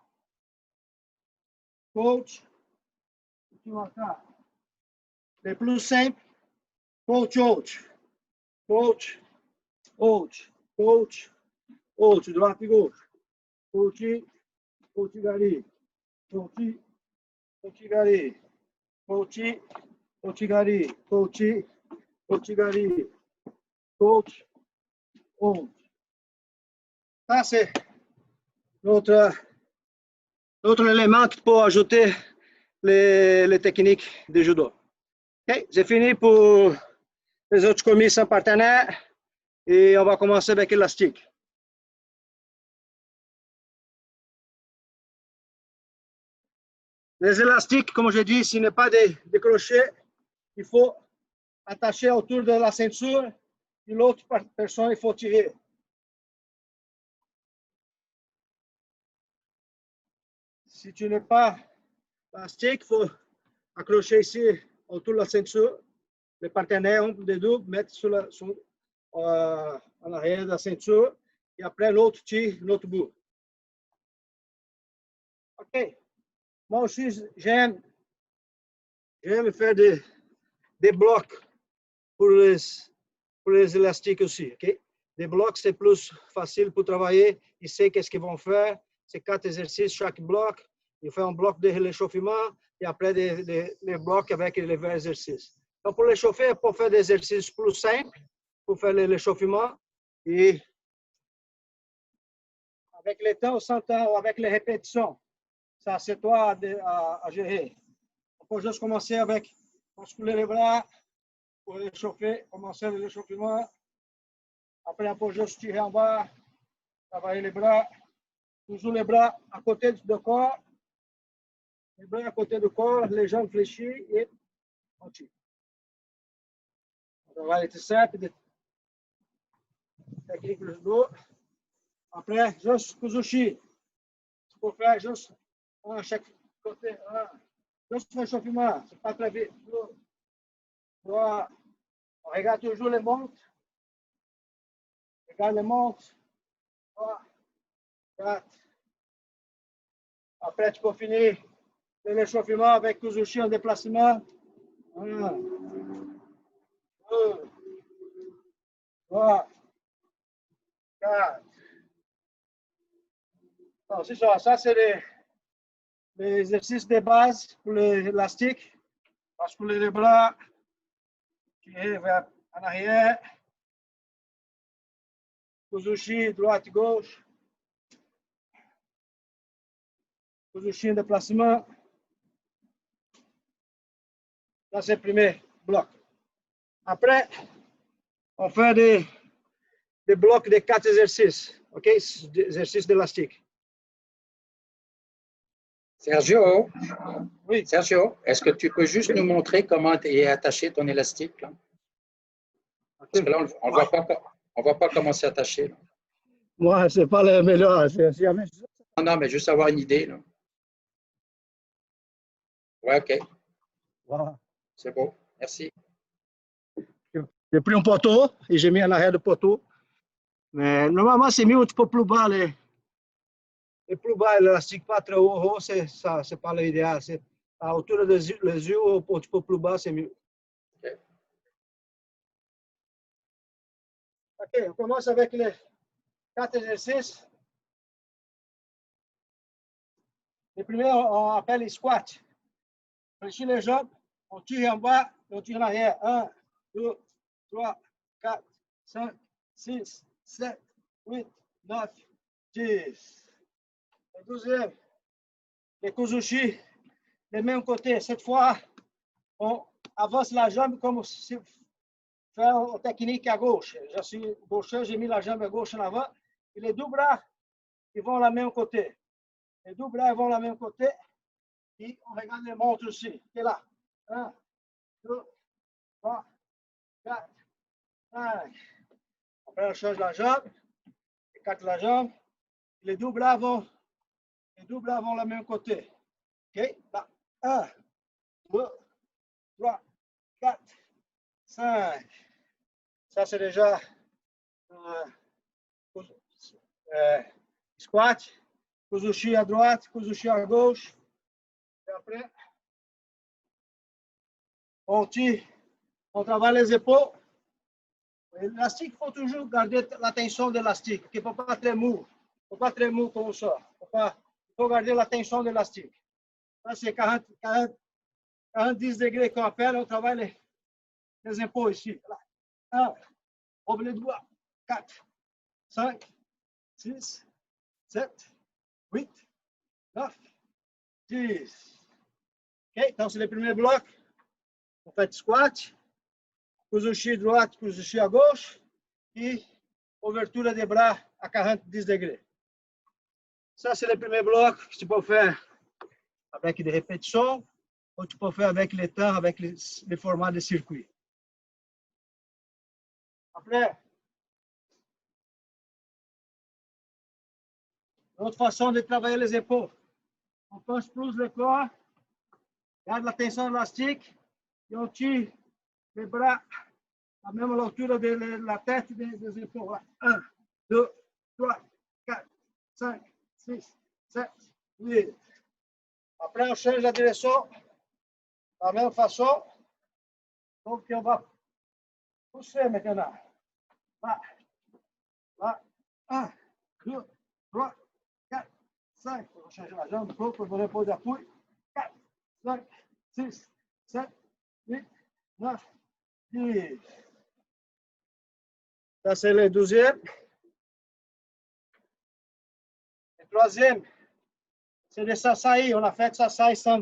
Coach, Uchimata. Les plus simples. Coach, coach. Coach, coach, coach, coach, droite et gauche. Coach, coachigari. Coach, coachigari. Coach, coachigari. Coach, coachigari. Coach, coach. Ça, c'est l'autre élément qui peut ajouter les techniques de judo. OK, c'est fini pour les autres commis sans partenaire et on va commencer avec l'élastique. Les élastiques, comme je dis, s'il n'y a pas de crochet, il faut attacher autour de la ceinture et l'autre personne, il faut tirer. Si tu n'as pas élastique, il faut accrocher ici autour de la ceinture. Le partenaire, un des deux, mettre en arrière de la ceinture et après l'autre tire l'autre bout. OK. Moi aussi, j'aime faire des blocs pour les élastiques aussi. OK. Des blocs, c'est plus facile pour travailler. Ils savent qu'est-ce qu'ils vont faire. c'est 4 exercices chaque bloc. Il fait un bloc de l'échauffement et après des blocs avec les 20 exercices. Donc, pour l'échauffer, pour faire des exercices plus simples, pour faire l'échauffement et avec le temps, sans temps, avec les répétitions. Ça, c'est toi à gérer. On peut juste commencer avec musculer les bras pour l'échauffer, commencer l'échauffement. Après, on peut juste tirer en bas, travailler les bras. Toujours les bras à côté du corps. Les bras à côté du corps, les jambes fléchies et on tire. On travaille les triceps, des techniques de dos. Après, juste Kuzushi. Il faut faire juste un à chaque côté. Juste l'échauffement, c'est pas très vite. On regarde toujours les montres. Regarde les montres. 3, 4. Après, tu peux finir l'échauffement avec Kuzushi en déplacement. 1, 2, 3, 4. C'est ça. Ça, c'est les exercices de base pour l'élastique. Basculer les bras. Tirer vers en arrière. Kuzushi, droite, gauche. Kuzushi en déplacement. Ça, c'est le premier bloc. Après, on fait des blocs de 4 exercices. OK? Des exercices d'élastique.
Sergio,
Oui.
Sergio, est-ce que tu peux juste nous montrer comment est attaché ton élastique là? Parce que là, on ne voit pas comment c'est attaché. Là.
Moi, ce n'est pas le meilleur.
Non, mais juste avoir une idée. Là. Ouais, OK.
Voilà.
C'est beau. Merci.
J'ai pris un poteau et j'ai mis en arrière du poteau. Mais normalement, c'est mieux un petit peu plus bas. Et plus bas, l'élastique pas très haut, c'est ça, c'est pas l'idéal. C'est à hauteur des yeux, un petit peu plus bas, c'est mieux.
Okay.
OK, on commence avec les 4 exercices. Les premiers, on appelle les squats. On fléchit les jambes, on tire en bas, on tire en arrière. 1, 2, 3, 4, 5, 6, 7, 8, 9, 10. Le deuxième, les Kuzushi, les mêmes côtés. Cette fois, on avance la jambe comme si faire une technique à gauche. Je suis gaucher, j'ai mis la jambe à gauche en avant. Et les deux bras, ils vont la même côté. Les deux bras vont la même côté. Et on regarde les montres aussi. Et là. 1, 2, 3, 4, 5. Après, on change la jambe. On écarte la jambe. Les deux bras vont la même côté. OK? Là. 1, 2, 3, 4, 5. Ça, c'est déjà squat. Kuzushi à droite, Kuzushi à gauche. Et après, on tire, on travaille les épaules. L'élastique, il faut toujours garder la tension de l'élastique, qui ne peut pas être très mou. Il ne faut pas très mou comme ça. Il faut garder la tension de l'élastique. Ça, c'est 40 degrés qu'on appelle. On travaille les épaules ici. 1, ouvre les doigts. 4, 5, 6, 7, 8, 9, 10. OK, donc c'est le premier bloc. On fait squat, Kuzushi droite, Kuzushi à gauche et ouverture des bras à 40 degrés. Ça, c'est le premier bloc que tu peux faire avec des répétitions ou tu peux faire avec le temps, avec les formats de circuit. Après, l'autre façon de travailler les épaules, on penche plus le corps, garde la tension élastique et on tire les bras à même hauteur de la tête des épaules. 1, 2, 3, 4, 5, 6, 7, 8. Après, on change la direction de la même façon. Donc, on va pousser maintenant. Là, là. 1, 2, 3, 4, 5, on va changer la jambe, pour reposer d'appui. 4, 5, 6, 7, 8, 9, 10. Ça, c'est le 12e. Le 3e, c'est les sasaï. On a fait sasaï sans.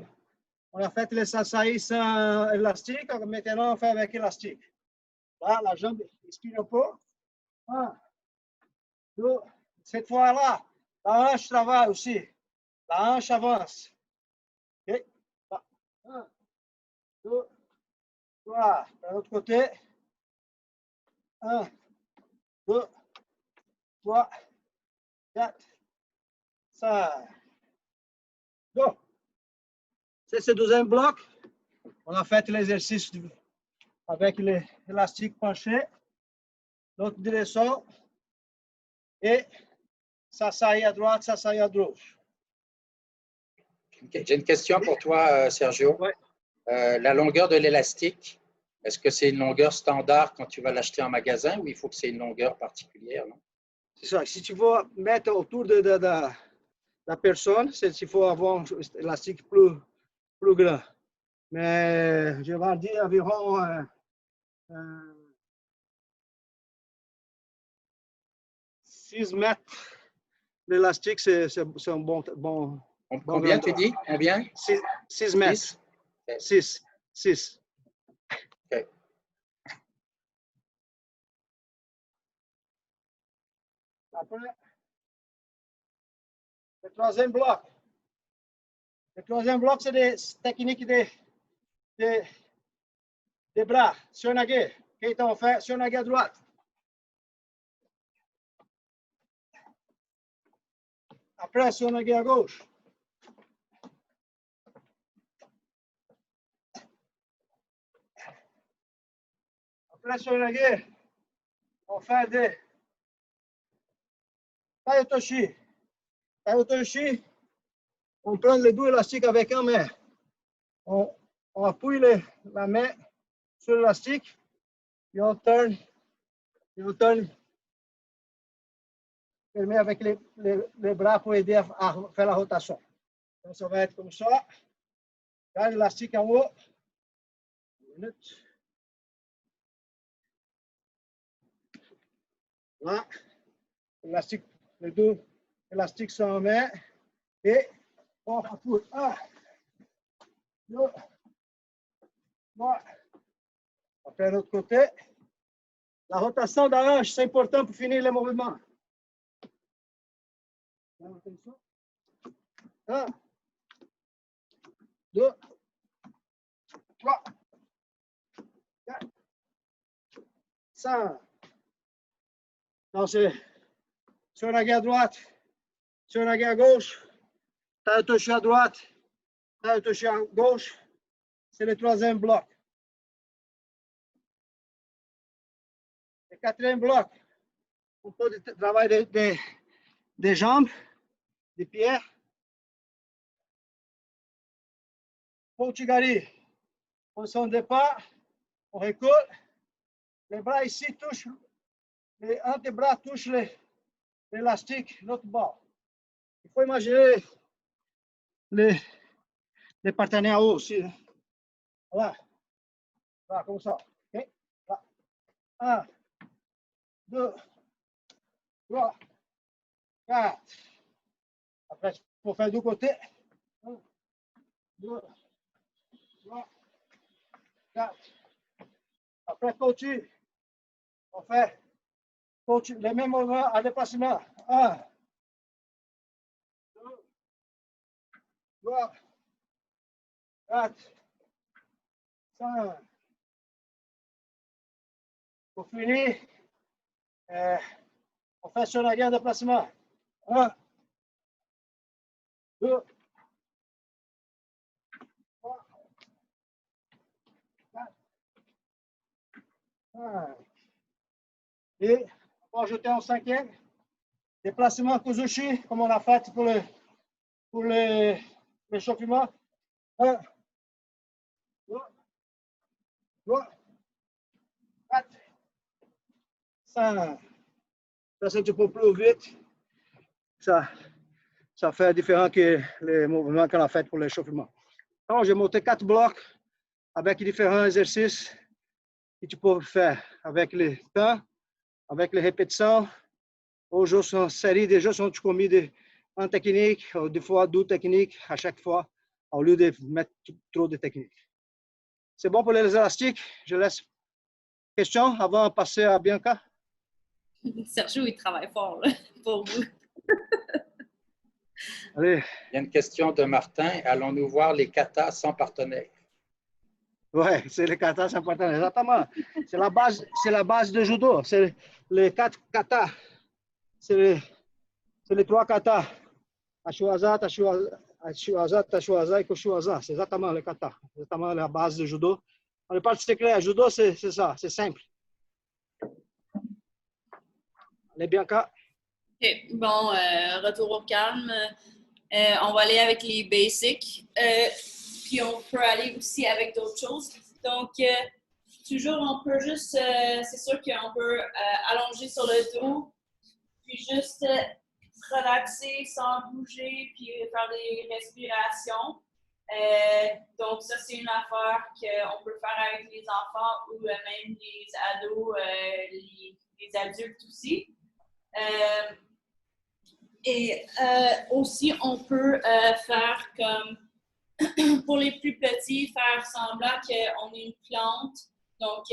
On a fait les sasaï sans élastique. Maintenant, on fait avec élastique. Là, la jambe expire un peu. 1, 2. Cette fois-là, la hanche travaille aussi. La hanche avance. OK? 1, 2, 3. De l'autre côté. 1, 2, 3, 4, 5. Bon. C'est ce deuxième bloc. On a fait l'exercice avec l'élastique penché. L'autre direction. Et ça s'aille à droite, ça s'aille à gauche.
J'ai une question pour toi, Sergio.
Ouais.
La longueur de l'élastique, est-ce que c'est une longueur standard quand tu vas l'acheter en magasin ou il faut que c'est une longueur particulière?
C'est ça. Si tu veux mettre autour de la personne, il faut avoir un élastique plus grand. Mais je vais dire environ 6 mètres. L'élastique, c'est un bon.
Combien tu dis? Combien?
6 mètres. 6.
OK.
Après, le troisième bloc. Le troisième bloc, c'est des techniques des bras. Sionagé. Qu'est-ce qu'on fait? Sionagé à droite. Après, sionagé à gauche. Après, sionagé, on fait des taïotoshi. Taïotoshi, on prend les deux élastiques avec un main. On appuie la main sur l'élastique et on tourne. On met avec les bras pour aider à faire la rotation. Donc, ça va être comme ça. Garde l'élastique en haut. Une minute. Là, l'élastique, les deux élastiques sont en main. Et on appuie. 1, 2, 3. Après l'autre côté. La rotation de la hanche, c'est important pour finir le mouvement. 1, 2, 3, 4, 5. Donc, c'est sur la guerre à droite, sur la guerre à gauche, t'as touché à droite, t'as touché à gauche. C'est le troisième bloc. Le quatrième bloc, on peut travailler des jambes, des pieds. Pouchigari, position de départ, on recule. Les bras ici touchent, les antebras touchent l'élastique, l'autre bord. Il faut imaginer les partenaires haut aussi. Voilà. Voilà, comme ça. Okay. Voilà. 1, 2, 3, 4. Après, il faut faire du côté. 1, 2, 3, 4. Après, continue. On fait les mêmes mouvements à déplacement. 1, 2, 3, 4, 5. Pour finir, on fait sur la guerre de déplacement. 1, 2, 3, 4, 5. Et on va ajouter un cinquième. Déplacement Kuzushi, comme on a fait pour l'échauffement. 1, 2, 3, 4, 5. Ça, c'est un peu plus vite. Ça ça fait différent que les mouvements qu'on a fait pour l'échauffement. Alors, j'ai monté 4 blocs avec différents exercices que tu peux faire avec le temps, avec les répétitions. Aujourd'hui, c'est une série de jeux sont commis en technique, des fois 2 techniques à chaque fois, au lieu de mettre trop de techniques. C'est bon pour les élastiques. Je laisse question avant de passer à Bianca.
Sergio, il travaille fort là, pour vous.
Allez.
Il y a une question de Martin. Allons-nous voir les katas sans partenaire?
Oui, c'est les katas sans partenaire. Exactement. C'est la base de judo. C'est les 4 katas. C'est les 3 katas. Ashuaza, Tashuaza et Koshuaza. C'est exactement les katas. C'est exactement la base de judo. On n'est pas le secret. À judo, c'est ça. C'est simple. Allez, Bianca.
OK. Bon, retour au calme. On va aller avec les basics. Puis on peut aller aussi avec d'autres choses. Donc, toujours, on peut juste, c'est sûr qu'on peut allonger sur le dos, puis juste relaxer sans bouger, puis faire des respirations. Donc, ça, c'est une affaire qu'on peut faire avec les enfants ou même les ados, les adultes aussi. Et aussi, on peut faire comme, pour les plus petits, faire semblant qu'on est une plante. Donc,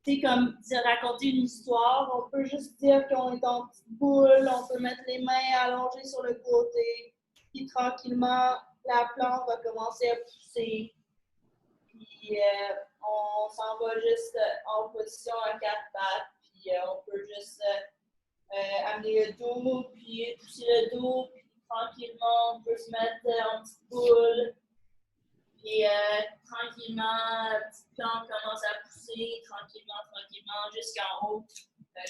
c'est comme raconter une histoire. On peut juste dire qu'on est en petite boule. On peut mettre les mains allongées sur le côté. Puis tranquillement, la plante va commencer à pousser. Puis on s'en va juste en position à 4 pattes. Puis on peut juste amener le dos, puis pousser le dos. Puis tranquillement, on peut se mettre en petite boule. Puis tranquillement, la petite plante commence à pousser, tranquillement, jusqu'en haut. Je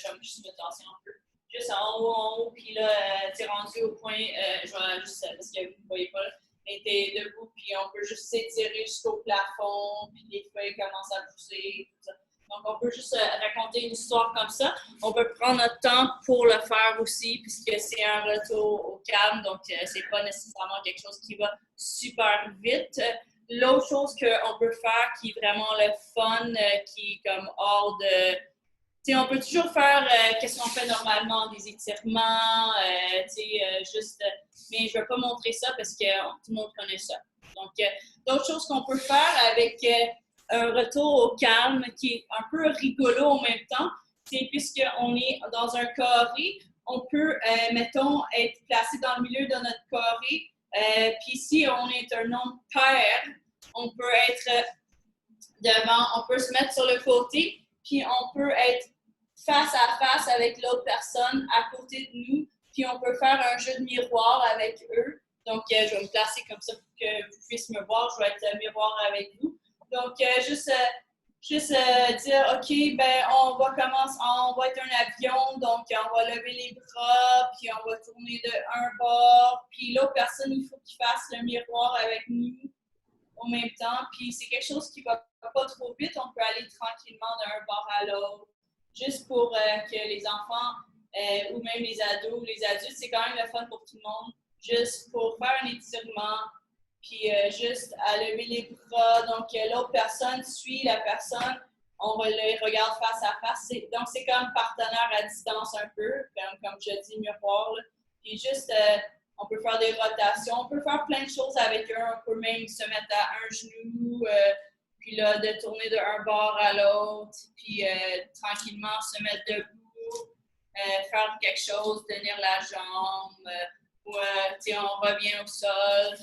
vais juste me tasser un peu. Juste en haut, puis là, tu es rendu au point, je vais juste, parce que vous ne voyez pas, mais tu es debout, puis on peut juste s'étirer jusqu'au plafond, puis les feuilles commencent à pousser, tout ça. Donc, on peut juste raconter une histoire comme ça. On peut prendre notre temps pour le faire aussi, puisque c'est un retour au calme, donc c'est pas nécessairement quelque chose qui va super vite. L'autre chose qu'on peut faire qui est vraiment le fun, qui est comme hors de... Tu sais, on peut toujours faire qu'est-ce qu'on fait normalement, des étirements, juste... mais je ne vais pas montrer ça parce que tout le monde connaît ça. Donc, d'autres choses qu'on peut faire avec un retour au calme qui est un peu rigolo en même temps, c'est puisqu'on est dans un carré, on peut, mettons, être placé dans le milieu de notre carré. Puis si on est un nombre pair, on peut être devant, on peut se mettre sur le côté, puis on peut être face à face avec l'autre personne à côté de nous, puis on peut faire un jeu de miroir avec eux. Donc, je vais me placer comme ça pour que vous puissiez me voir. Je vais être miroir avec vous. Donc, juste dire, OK, ben on va être un avion, donc on va lever les bras, puis on va tourner de un bord, puis l'autre personne, il faut qu'il fasse le miroir avec nous en même temps, puis c'est quelque chose qui va pas trop vite, on peut aller tranquillement d'un bord à l'autre, juste pour que les enfants ou même les ados ou les adultes, c'est quand même le fun pour tout le monde, juste pour faire un étirement, puis juste à lever les bras. Donc, l'autre personne suit la personne, on les regarde face à face. Donc, c'est comme partenaire à distance un peu, comme je dis, miroir. Là. Puis juste, on peut faire des rotations, on peut faire plein de choses avec eux. On peut même se mettre à un genou, puis là, de tourner d'un bord à l'autre, puis tranquillement se mettre debout, faire quelque chose, tenir la jambe, ou on revient au sol.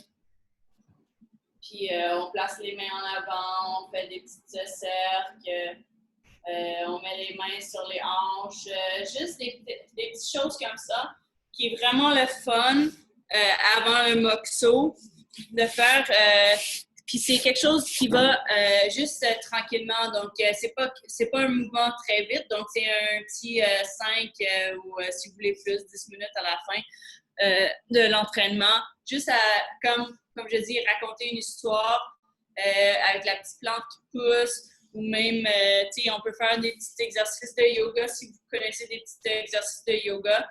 Puis on place les mains en avant, on fait des petits cercles, on met les mains sur les hanches, juste des petites choses comme ça, qui est vraiment le fun avant un moxo de faire. Puis c'est quelque chose qui va juste tranquillement, donc c'est pas un mouvement très vite, donc c'est un petit 5 ou si vous voulez plus, 10 minutes à la fin de l'entraînement, juste à, comme je dis, raconter une histoire avec la petite plante qui pousse, ou même, on peut faire des petits exercices de yoga si vous connaissez des petits exercices de yoga.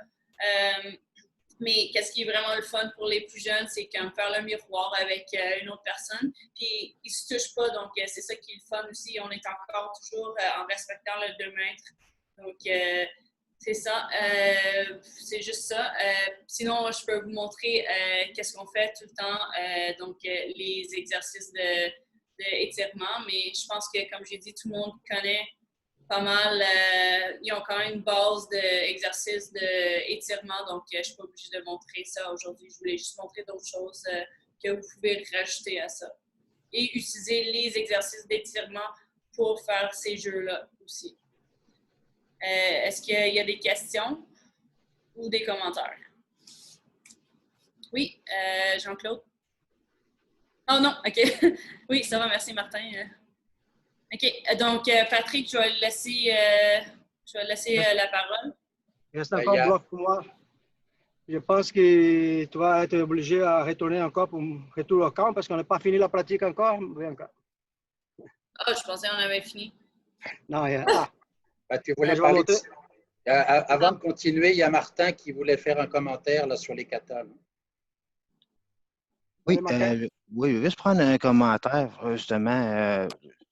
Mais qu'est-ce qui est vraiment le fun pour les plus jeunes, c'est comme faire le miroir avec une autre personne. Puis ils se touchent pas, donc c'est ça qui est le fun aussi. On est encore toujours en respectant le 2 mètres. Donc c'est ça. C'est juste ça. Sinon, je peux vous montrer qu'est-ce qu'on fait tout le temps. Donc les exercices d'étirement. Mais je pense que, comme j'ai dit, tout le monde connaît pas mal. Ils ont quand même une base d'exercices d'étirement, donc je ne suis pas obligée de montrer ça aujourd'hui. Je voulais juste montrer d'autres choses que vous pouvez rajouter à ça. Et utiliser les exercices d'étirement pour faire ces jeux-là aussi. Est-ce qu'il y a des questions ou des commentaires? Oui, Jean-Claude? Oh non, OK. Oui, ça va, merci Martin. OK, donc Patrick, je vais laisser la parole.
Il reste encore un bloc pour moi. Je pense que tu vas être obligé à retourner encore pour retourner au camp parce qu'on n'a pas fini la pratique encore.
Ah, je pensais qu'on avait fini.
Non,
tu voulais parler avant de continuer, il y a Martin qui voulait faire un commentaire là, sur les katas.
Oui, oui, juste prendre un commentaire, justement.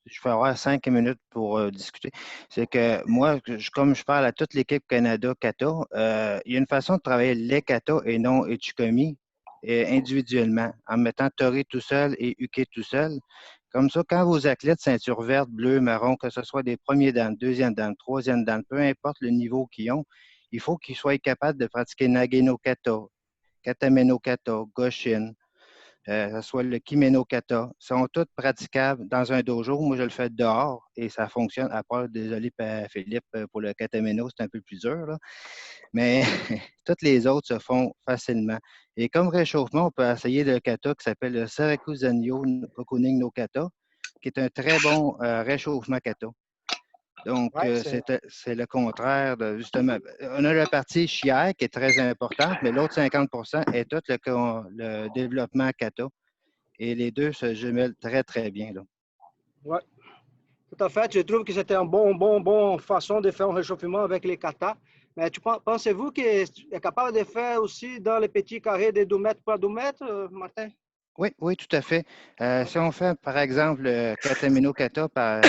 Je vais avoir 5 minutes pour discuter. C'est que moi, comme je parle à toute l'équipe Canada Kata, il y a une façon de travailler les kata et non Uchikomi individuellement, en mettant Tori tout seul et Uke tout seul. Comme ça, quand vos athlètes ceinture verte, bleue, marron, que ce soit des premiers dan, deuxième dan, troisième dan, peu importe le niveau qu'ils ont, il faut qu'ils soient capables de pratiquer Nageno Kata, Katameno Kata, Goshin, que ce soit le Kimeno Kata, sont toutes praticables dans un dojo. Moi, je le fais dehors et ça fonctionne. À part, désolé, Philippe, pour le Katameno, c'est un peu plus dur, là. Mais toutes les autres se font facilement. Et comme réchauffement, on peut essayer le kata qui s'appelle le Saraku Zanyo Kokuning no Kata, qui est un très bon réchauffement kata. Donc, c'est le contraire de, justement, on a la partie chière qui est très importante, mais l'autre 50 est tout le développement kata. Et les deux se jumellent très, très bien.
Oui, tout à fait. Je trouve que c'était une bonne façon de faire un réchauffement avec les katas. Mais pensez-vous qu'il est capable de faire aussi dans les petits carrés de 2 mètres par 2 mètres, Martin?
Oui, oui, tout à fait. Si on fait, par exemple, le Katameno Kata par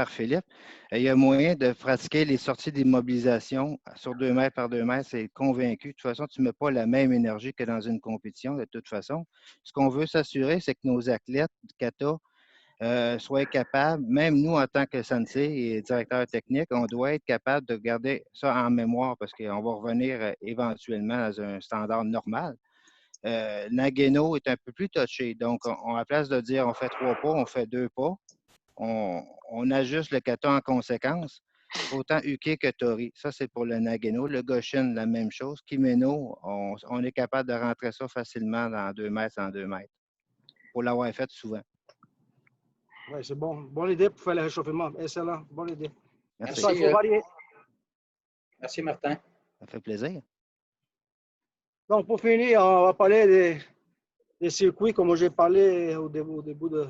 Philippe, il y a moyen de pratiquer les sorties d'immobilisation sur 2 mètres par 2 mètres. C'est convaincu. De toute façon, tu ne mets pas la même énergie que dans une compétition, de toute façon. Ce qu'on veut s'assurer, c'est que nos athlètes Kata soient capables, même nous, en tant que sensei et directeur technique, on doit être capable de garder ça en mémoire parce qu'on va revenir éventuellement à un standard normal. Nageno est un peu plus touché. Donc, à la place de dire on fait 3 pas, on fait 2 pas. On ajuste le kata en conséquence. Autant Uke que Tori. Ça, c'est pour le Nageno. Le Goshin, la même chose. Kimeno, on est capable de rentrer ça facilement dans 2 mètres en 2 mètres. Pour l'avoir fait souvent.
Oui, c'est bon. Bonne idée pour faire le réchauffement. Excellent. Bonne idée.
Merci.
Ça, il faut varier.
Merci, Martin.
Ça fait plaisir.
Donc, pour finir, on va parler des circuits, comme j'ai parlé au début de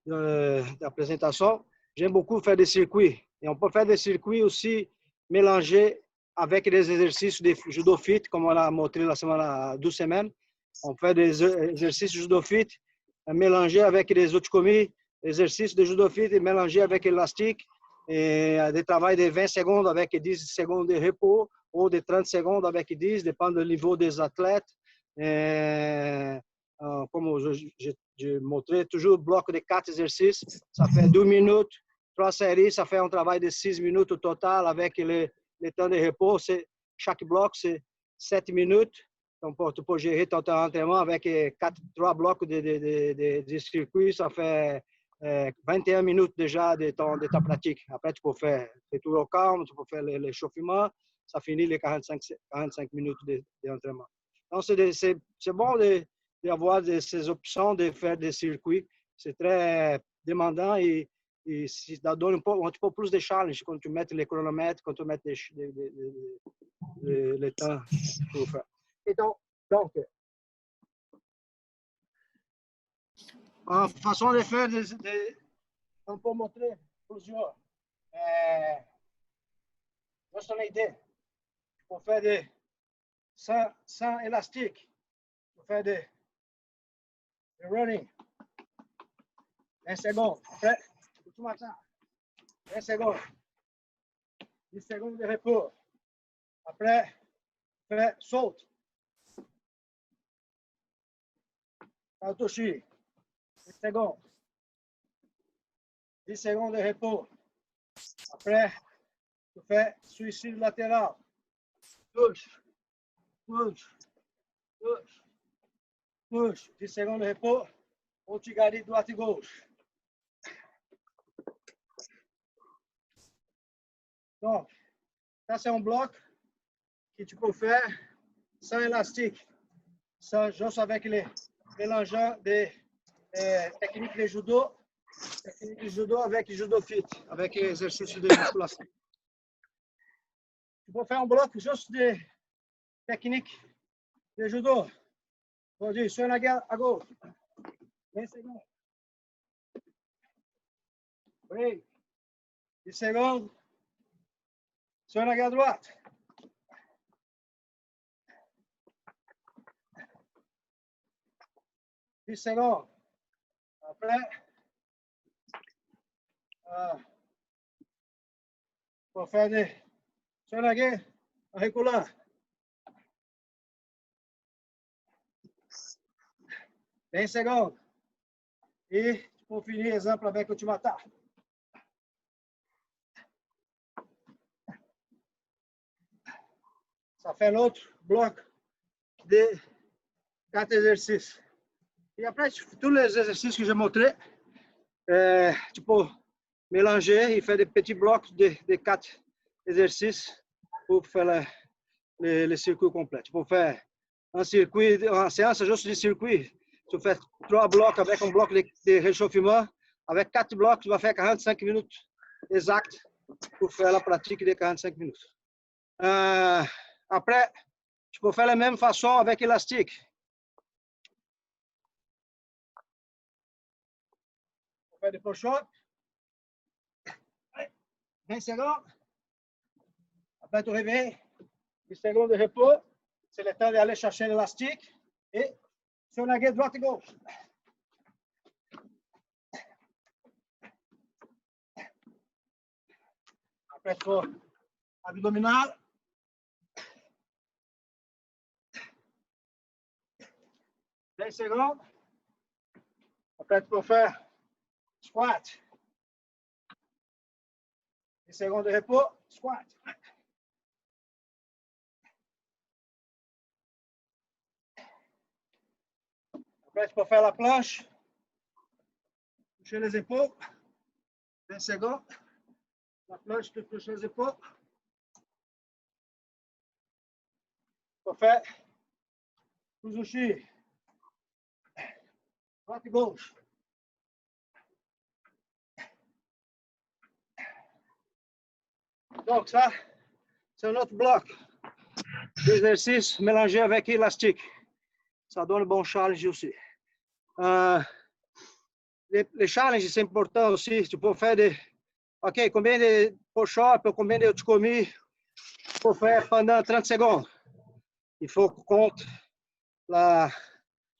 la présentation. J'aime beaucoup faire des circuits. Et on peut faire des circuits aussi mélangés avec des exercices de judo fit, comme on a montré la semaine, 12 semaines. On fait des exercices judo fit mélangés avec des uchikomi, exercices de judo fit mélangés avec élastique, et des travails de 20 secondes avec 10 secondes de repos ou de 30 secondes avec 10, dépend du niveau des athlètes. Comme je montrais, toujours bloc de 4 exercices, ça fait 2 minutes, 3 séries, ça fait un travail de 6 minutes au total avec le temps de repos. Chaque bloc, c'est 7 minutes. Donc, tu peux gérer ton entraînement avec 3 blocs de circuit, ça fait 21 minutes déjà de ta pratique. Après, tu peux faire le tour au calme, tu peux faire l'échauffement, ça finit les 45 minutes d'entraînement. Donc, c'est bon d'avoir ces options de faire des circuits. C'est très demandant et ça donne un petit peu plus de challenge quand tu mets les chronomètres, quand tu mets le temps pour faire. Et donc, en façon de faire, on peut montrer plusieurs. Juste une idée. On fait des sans élastique. On fait des running. 20 secondes. Après, tout matin. 20 secondes. 10 secondes de repos. Après, saute. Autoshi. 10 secondes. 10 secondes de repos. Après, tu fais suicide latéral. Push. Push. Push. Push. 10 secondes de repos. Outigari droite et gauche. Donc, ça c'est un bloc que tu peux faire sans élastique, juste avec les mélangeant des techniques de judo avec le judo fit, avec l'exercice de musculation. Tu peux faire un bloc juste de technique de judo. On dit, sur la garde à gauche. 20 secondes. Break. 10 secondes. Sur la garde droite. « 10 secondes. Après, pour faire des sonagés en reculant. « 20 secondes. Et pour finir, exemple avec le Tumata. Ça fait l'autre bloc de 4 exercices. Et après, tous les exercices que j'ai montrés, tu peux mélanger et faire des petits blocs de 4 exercices pour faire le circuit complet. Tu peux faire un circuit, en séance juste de circuit. Tu fais 3 blocs avec un bloc de réchauffement. Avec 4 blocs, tu vas faire 45 minutes exactes pour faire la pratique de 45 minutes. Après, tu peux faire la même façon avec élastique. Tu peux faire des push-ups. 20 secondes. Après, tu réveilles. 10 secondes de repos. C'est le temps d'aller chercher l'élastique. Et sur la gueule droite et gauche. Après, tu fais abdominal. 20 secondes. Après, tu peux faire squat. 10 secondes de repos, squat. Après, tu peux faire la planche. Toucher les épaules. 20 secondes. La planche, tu touches les épaules. Tu peux faire Kuzushi. Droite et gauche. Donc ça, c'est un autre bloc d'exercice mélangé avec élastique. Ça donne un bon challenge aussi. Les challenges, c'est important aussi. Tu peux faire des... OK, combien de push-ups ou combien de uchikomi tu peux faire pendant 30 secondes. Il faut qu'on compte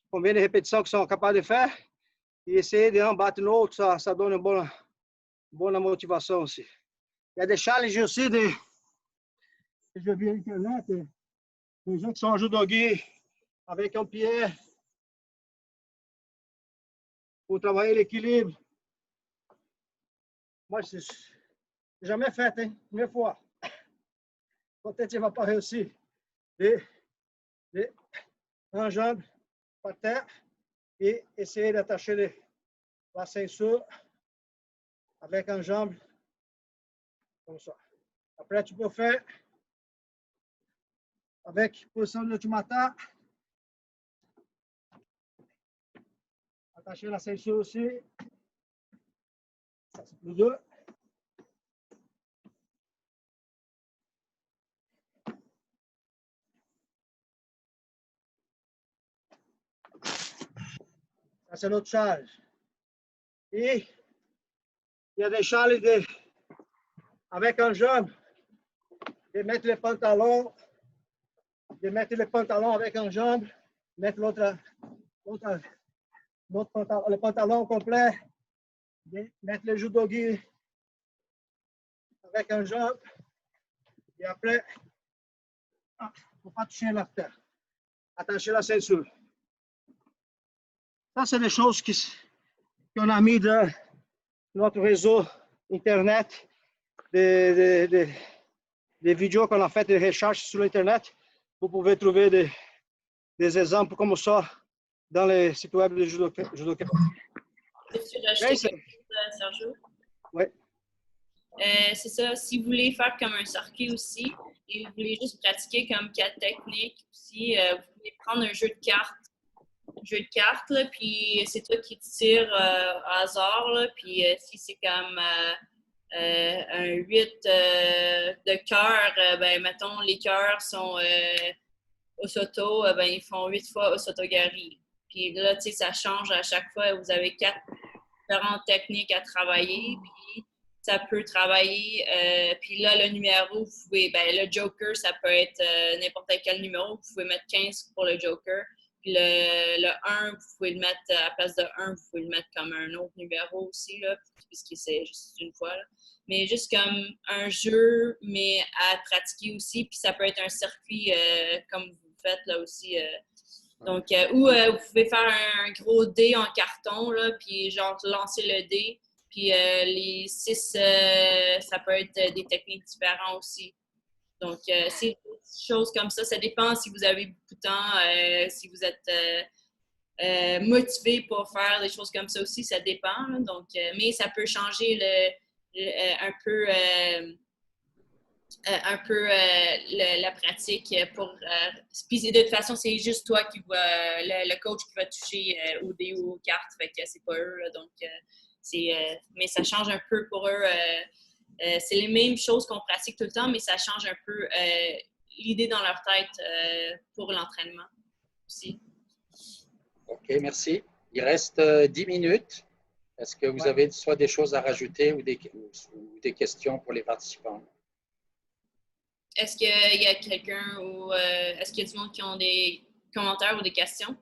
combien de répétitions que sont capables de faire et essayer de un battre l'autre, ça donne une bonne motivation aussi. Il y a des challenges aussi que je vis sur Internet, des gens qui sont en judogi avec un pied pour travailler l'équilibre. Moi, je n'ai jamais fait, hein, première fois. Peut-être que tu ne vas pas réussir. Un jambe par terre et essayer d'attacher la ceinture avec un jambe comme ça. Après, tu peux faire avec position de Tumata. Attacher la ceinture aussi. Ça, c'est plus dur. Ça, c'est l'autre charge. Et il y a des charges avec un jambe, de mettre les pantalons de mettre le pantalon avec une jambe, mettre le pantalon complet, de mettre le judogi avec une jambe, et après, il ne faut pas toucher la terre. Attacher la ceinture. Ça, c'est des choses qu'on a mis dans notre réseau Internet, des vidéos qu'on a fait, des recherches sur Internet. Vous pouvez trouver des exemples comme ça dans les sites web de Judoka.
Peux-tu rajouter quelque chose, Sergio?
Oui.
C'est ça, si vous voulez faire comme un circuit aussi, et vous voulez juste pratiquer comme 4 techniques, aussi, vous pouvez prendre un jeu de cartes. Là, puis c'est toi qui tires au hasard, là, puis si c'est comme un 8 de cœur, ben, mettons, les cœurs sont au soto, ben, ils font 8 fois au sotogari. Puis là, tu sais, ça change à chaque fois. Vous avez 4 différentes techniques à travailler, puis ça peut travailler. Puis là, le numéro, vous pouvez, ben, le joker, ça peut être n'importe quel numéro. Vous pouvez mettre 15 pour le joker. Puis le 1, vous pouvez le mettre à la place de 1, vous pouvez le mettre comme un autre numéro aussi, là, puisque c'est juste une fois. Là. Mais juste comme un jeu, mais à pratiquer aussi. Puis ça peut être un circuit comme vous faites là aussi. Donc, ou vous pouvez faire un gros dé en carton, là, puis genre lancer le dé. Puis les 6, ça peut être des techniques différentes aussi. Donc, c'est des choses comme ça. Ça dépend si vous avez beaucoup de temps, si vous êtes motivé pour faire des choses comme ça aussi, ça dépend. Là. Donc, mais ça peut changer un peu la pratique pour. Puis de toute façon, c'est juste toi qui va, le coach qui va toucher au dé ou aux cartes, fait que c'est pas eux. Là, donc, mais ça change un peu pour eux. C'est les mêmes choses qu'on pratique tout le temps, mais ça change un peu l'idée dans leur tête pour l'entraînement aussi.
OK, merci. Il reste 10 minutes. Est-ce que vous avez soit des choses à rajouter ou des questions pour les participants?
Est-ce qu'il y a quelqu'un ou est-ce qu'il y a du monde qui ont des commentaires ou des questions?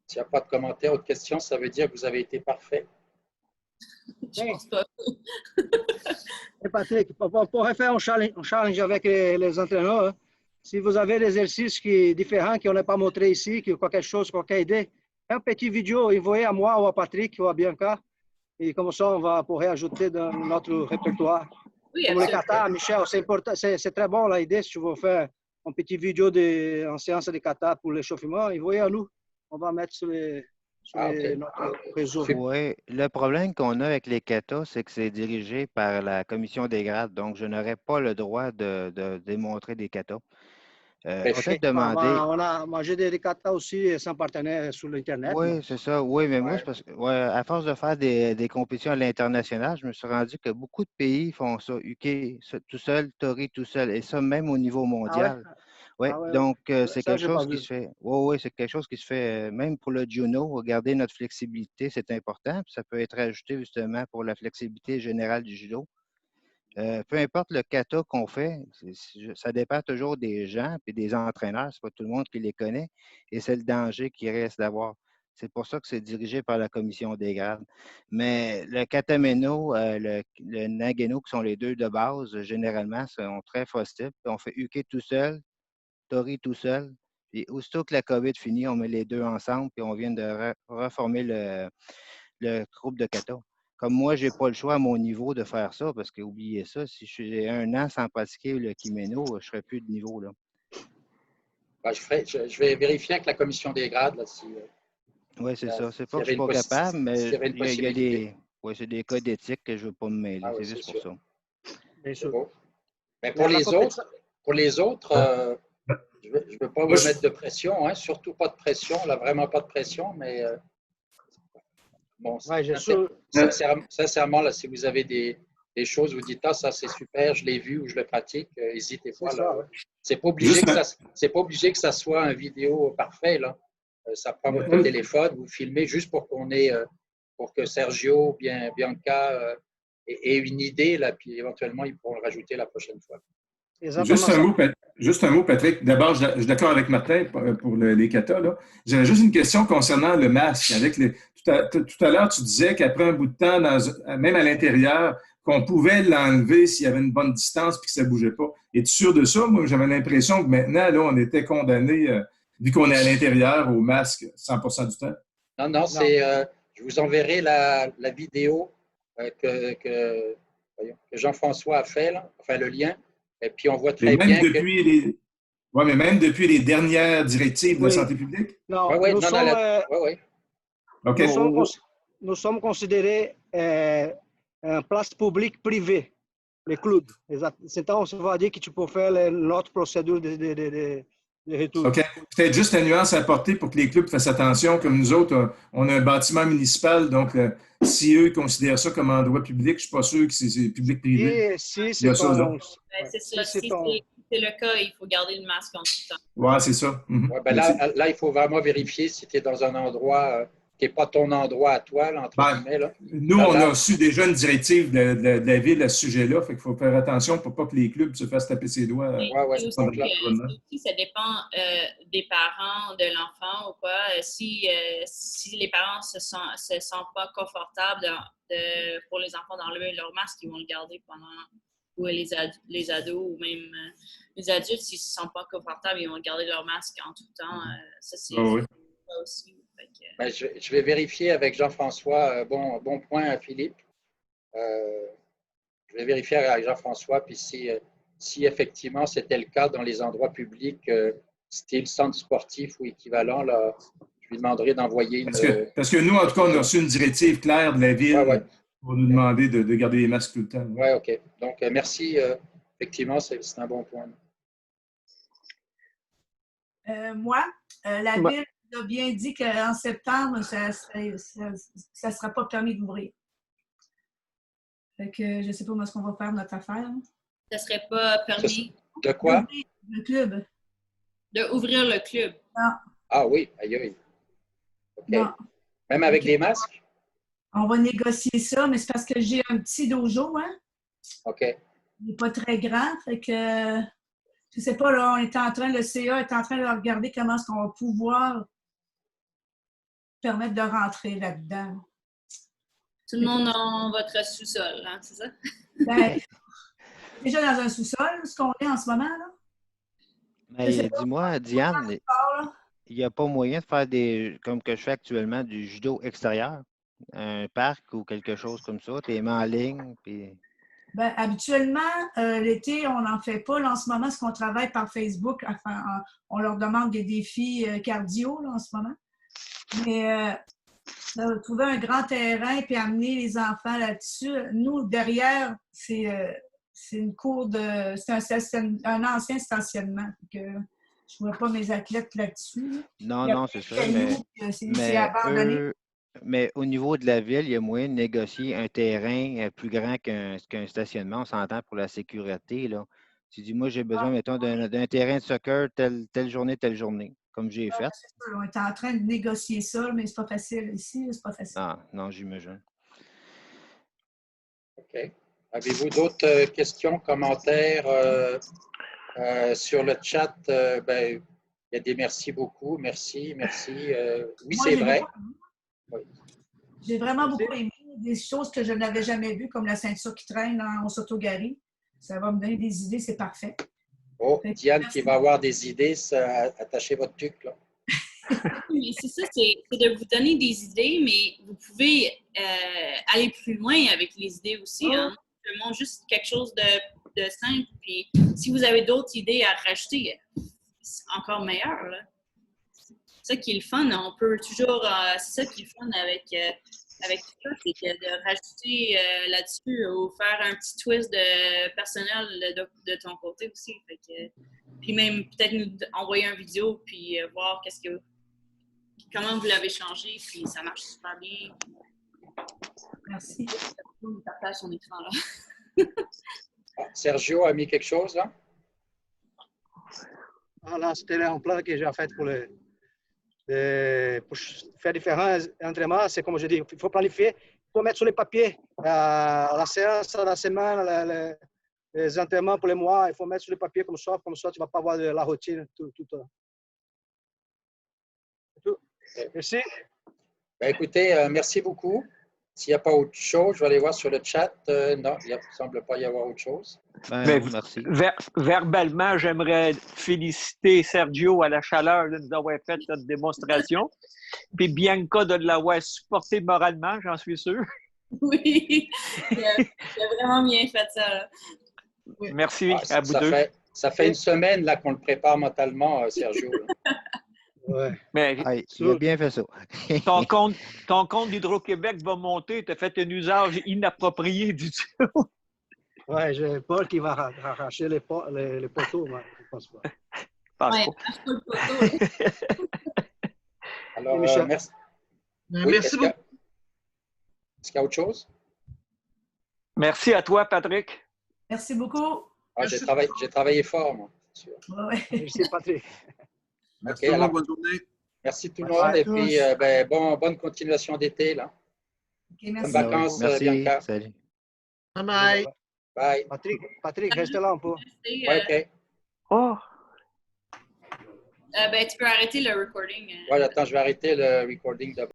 S'il n'y a pas de commentaires ou de questions, ça veut dire que vous avez été parfait.
Je pense pas.
Et Patrick, on pourrait faire un challenge avec les entraîneurs. Hein. Si vous avez des exercices différents qu'on n'a pas montré ici, quelque chose, quelque idée, un petit vidéo envoyé à moi ou à Patrick ou à Bianca. Et comme ça, on pourrait ajouter dans notre répertoire.
Oui,
comme le kata, Michel, c'est important, c'est très bon l'idée. Si tu veux faire une petite vidéo en séance de kata pour l'échauffement, envoyez à nous. On va mettre sur notre réseau.
Oui, le problème qu'on a avec les katas, c'est que c'est dirigé par la commission des grades. Donc, je n'aurais pas le droit de démontrer des katas. Peut-être demander.
J'ai des katas aussi sans partenaire sur l'Internet.
Oui, c'est ça. Oui, mais moi, c'est parce que à force de faire des compétitions à l'international, je me suis rendu que beaucoup de pays font ça. UK tout seul, Tori tout seul, et ça même au niveau mondial. Oui, donc c'est quelque chose qui se fait. Oui, c'est quelque chose qui se fait même pour le judo. Regardez notre flexibilité, c'est important. Puis ça peut être ajouté justement pour la flexibilité générale du judo. Peu importe le kata qu'on fait, ça dépend toujours des gens et des entraîneurs. Ce n'est pas tout le monde qui les connaît et c'est le danger qui reste d'avoir. C'est pour ça que c'est dirigé par la commission des grades. Mais le katameno, le nageno, qui sont les deux de base, généralement, sont très faciles. On fait uke tout seul, tori tout seul. Puis aussitôt que la COVID finit, on met les deux ensemble et on vient de reformer le groupe de kata. Comme moi, je n'ai pas le choix à mon niveau de faire ça, parce que oubliez ça, si j'ai 1 an sans pratiquer le kimeno, je ne serai plus de niveau. Là.
Ben, je vais vérifier avec la commission des grades. Là,
oui, c'est ça. C'est pas que je ne suis pas capable, mais il y a c'est des cas d'éthique que je ne veux pas me mêler. C'est juste pour ça.
Bien sûr. Mais pour les autres, je ne veux pas vous mettre de pression, hein, surtout pas de pression, là, vraiment pas de pression, mais bon, sincèrement, là, si vous avez des choses, vous dites, ça c'est super, je l'ai vu ou je le pratique, n'hésitez pas. C'est pas obligé que ça soit un vidéo parfait. Là. Ça prend votre téléphone, vous filmez juste pour pour que Sergio, Bianca et une idée, là, puis éventuellement, ils pourront le rajouter la prochaine fois.
Juste un mot, Patrick. D'abord, je suis d'accord avec Martin pour les katas. J'avais juste une question concernant le masque. Tout à l'heure, tu disais qu'après un bout de temps, même à l'intérieur, qu'on pouvait l'enlever s'il y avait une bonne distance et que ça ne bougeait pas. Es-tu sûr de ça? Moi, j'avais l'impression que maintenant, là, on était condamné, vu qu'on est à l'intérieur, au masque 100% du temps.
Non, je vous enverrai la vidéo que Jean-François a fait, là, enfin le lien, et puis on voit très bien
Oui, mais même depuis les dernières directives de santé publique?
Non, nous sommes considérés une place publique privée, les clubs. C'est on va dire que tu peux faire l'autre procédure de retour.
OK. Peut-être juste la nuance à apporter pour que les clubs fassent attention. Comme nous autres, on a un bâtiment municipal, donc si eux considèrent ça comme endroit public, je ne suis pas sûr que c'est public-privé.
C'est ça. Si c'est le cas, il faut garder le masque en tout temps.
Oui, c'est ça.
Ouais, ben là, il faut vraiment vérifier si tu es dans un endroit qui n'est pas ton endroit à toi, là, entre guillemets. Là.
Nous, on a reçu déjà une directive de la ville à ce sujet-là. Fait qu'il faut faire attention pour pas que les clubs se fassent taper ses doigts.
Aussi, ça dépend des parents de l'enfant ou quoi. Si les parents se sentent pas confortables pour les enfants d'enlever leur masque, ils vont le garder pendant... Ou les ados ou même les adultes, s'ils ne se sentent pas confortables, ils vont garder leur masque en tout temps. Ça, c'est ça aussi.
Ben, je vais vérifier avec Jean-François. Bon point, Philippe. Je vais vérifier avec Jean-François, puis si effectivement c'était le cas dans les endroits publics, style centre sportif ou équivalent, là, je lui demanderai d'envoyer une...
Parce que nous, en tout cas, on a reçu une directive claire de la ville pour nous demander de garder les masques tout le temps.
Oui, OK. Donc, merci. Effectivement, c'est un bon point.
La ville a bien dit qu'en septembre, ça ne sera pas permis d'ouvrir. Fait que je ne sais pas ce qu'on va faire notre affaire.
Ça ne serait pas permis.
De quoi?
Le club.
D'ouvrir le club.
Non.
Ah oui, aïe. OK.
Non.
Même avec les masques?
On va négocier ça, mais c'est parce que j'ai un petit dojo, hein?
OK.
Il n'est pas très grand, fait que je ne sais pas, là, le CA est en train de regarder comment est-ce qu'on va pouvoir permettre de rentrer là-dedans.
Tout le monde dans votre sous-sol, hein, c'est ça?
Ben, déjà dans un sous-sol, ce qu'on est en ce moment, là.
Mais dis-moi, Diane, il n'y a pas moyen de faire comme que je fais actuellement, du judo extérieur? Un parc ou quelque chose comme ça? Tu es mis en ligne? Puis...
Ben, habituellement, l'été, on n'en fait pas. Là, en ce moment, ce qu'on travaille par Facebook, enfin, on leur demande des défis cardio là, en ce moment. Mais trouver un grand terrain et amener les enfants là-dessus. Nous, derrière, c'est une cour de... C'est un ancien stationnement. Que je ne vois pas mes athlètes là-dessus.
Non, c'est ça. C'est abandonné. Mais au niveau de la ville, il y a moyen de négocier un terrain plus grand qu'un stationnement. On s'entend pour la sécurité. Là. Tu dis, moi, j'ai besoin, mettons, d'un terrain de soccer telle journée, comme j'ai fait.
C'est sûr, on est en train de négocier ça, mais c'est pas facile ici. C'est pas facile.
Non, j'imagine.
OK. Avez-vous d'autres questions, commentaires sur le chat? Il y a des merci beaucoup. Merci. Oui, c'est vrai.
Oui. J'ai vraiment beaucoup aimé des choses que je n'avais jamais vues, comme la ceinture qui traîne en s'autogarie. Ça va me donner des idées, c'est parfait.
Oh, Diane qui va avoir des idées, attachez votre tuque, là.
Mais c'est ça, c'est de vous donner des idées, mais vous pouvez aller plus loin avec les idées aussi. Hein? Je montre juste quelque chose de simple, puis si vous avez d'autres idées à rajouter, c'est encore meilleur, là. C'est ça qui est le fun. On peut toujours... c'est ça qui est le fun avec tout ça, c'est de rajouter là-dessus ou faire un petit twist de personnel de ton côté aussi. Fait que, puis même peut-être nous envoyer une vidéo puis voir comment vous l'avez changé, puis ça marche super bien.
Merci.
On partage son écran là.
Sergio a mis quelque chose là?
Là, c'était un plan que j'ai fait pour faire différents entraînements. C'est comme je dis, il faut planifier faut mettre sur les papiers. La séance, la semaine, les entraînements pour les mois, il faut mettre sur les papiers comme ça tu ne vas pas avoir la routine tout le temps. Merci.
Ben, écoutez, merci beaucoup. S'il n'y a pas autre chose, je vais aller voir sur le chat. Non, il ne semble pas y avoir autre chose.
Ben, non, merci.
Verbalement, j'aimerais féliciter Sergio à la chaleur de nous avoir fait cette démonstration. Puis Bianca de l'avoir supporté moralement, j'en suis sûr.
Oui, il a vraiment bien fait ça. Là.
Oui. Merci à vous deux.
Ça fait une semaine là, qu'on le prépare mentalement, Sergio.
Ouais.
Mais
il a bien fait ça.
ton compte d'Hydro-Québec va monter. Tu as fait un usage inapproprié du tout.
Oui, j'ai peur qu'il va arracher les poteaux, mais je ne pense pas.
Le poteau.
Alors, merci.
Oui, merci beaucoup.
Est-ce qu'il y a autre chose?
Merci à toi, Patrick.
Merci beaucoup.
J'ai travaillé fort, moi. C'est sûr.
Ouais.
Merci, Patrick.
Merci tout le monde, bonne journée.
Merci tout le monde et puis bonne continuation d'été. Là.
Okay, merci.
Bonnes vacances,
merci.
Bianca.
Salut.
Bye bye.
Bye.
Patrick, reste là un peu.
Ouais, OK.
Oh!
Tu peux arrêter le recording.
Ouais, attends, je vais arrêter le recording de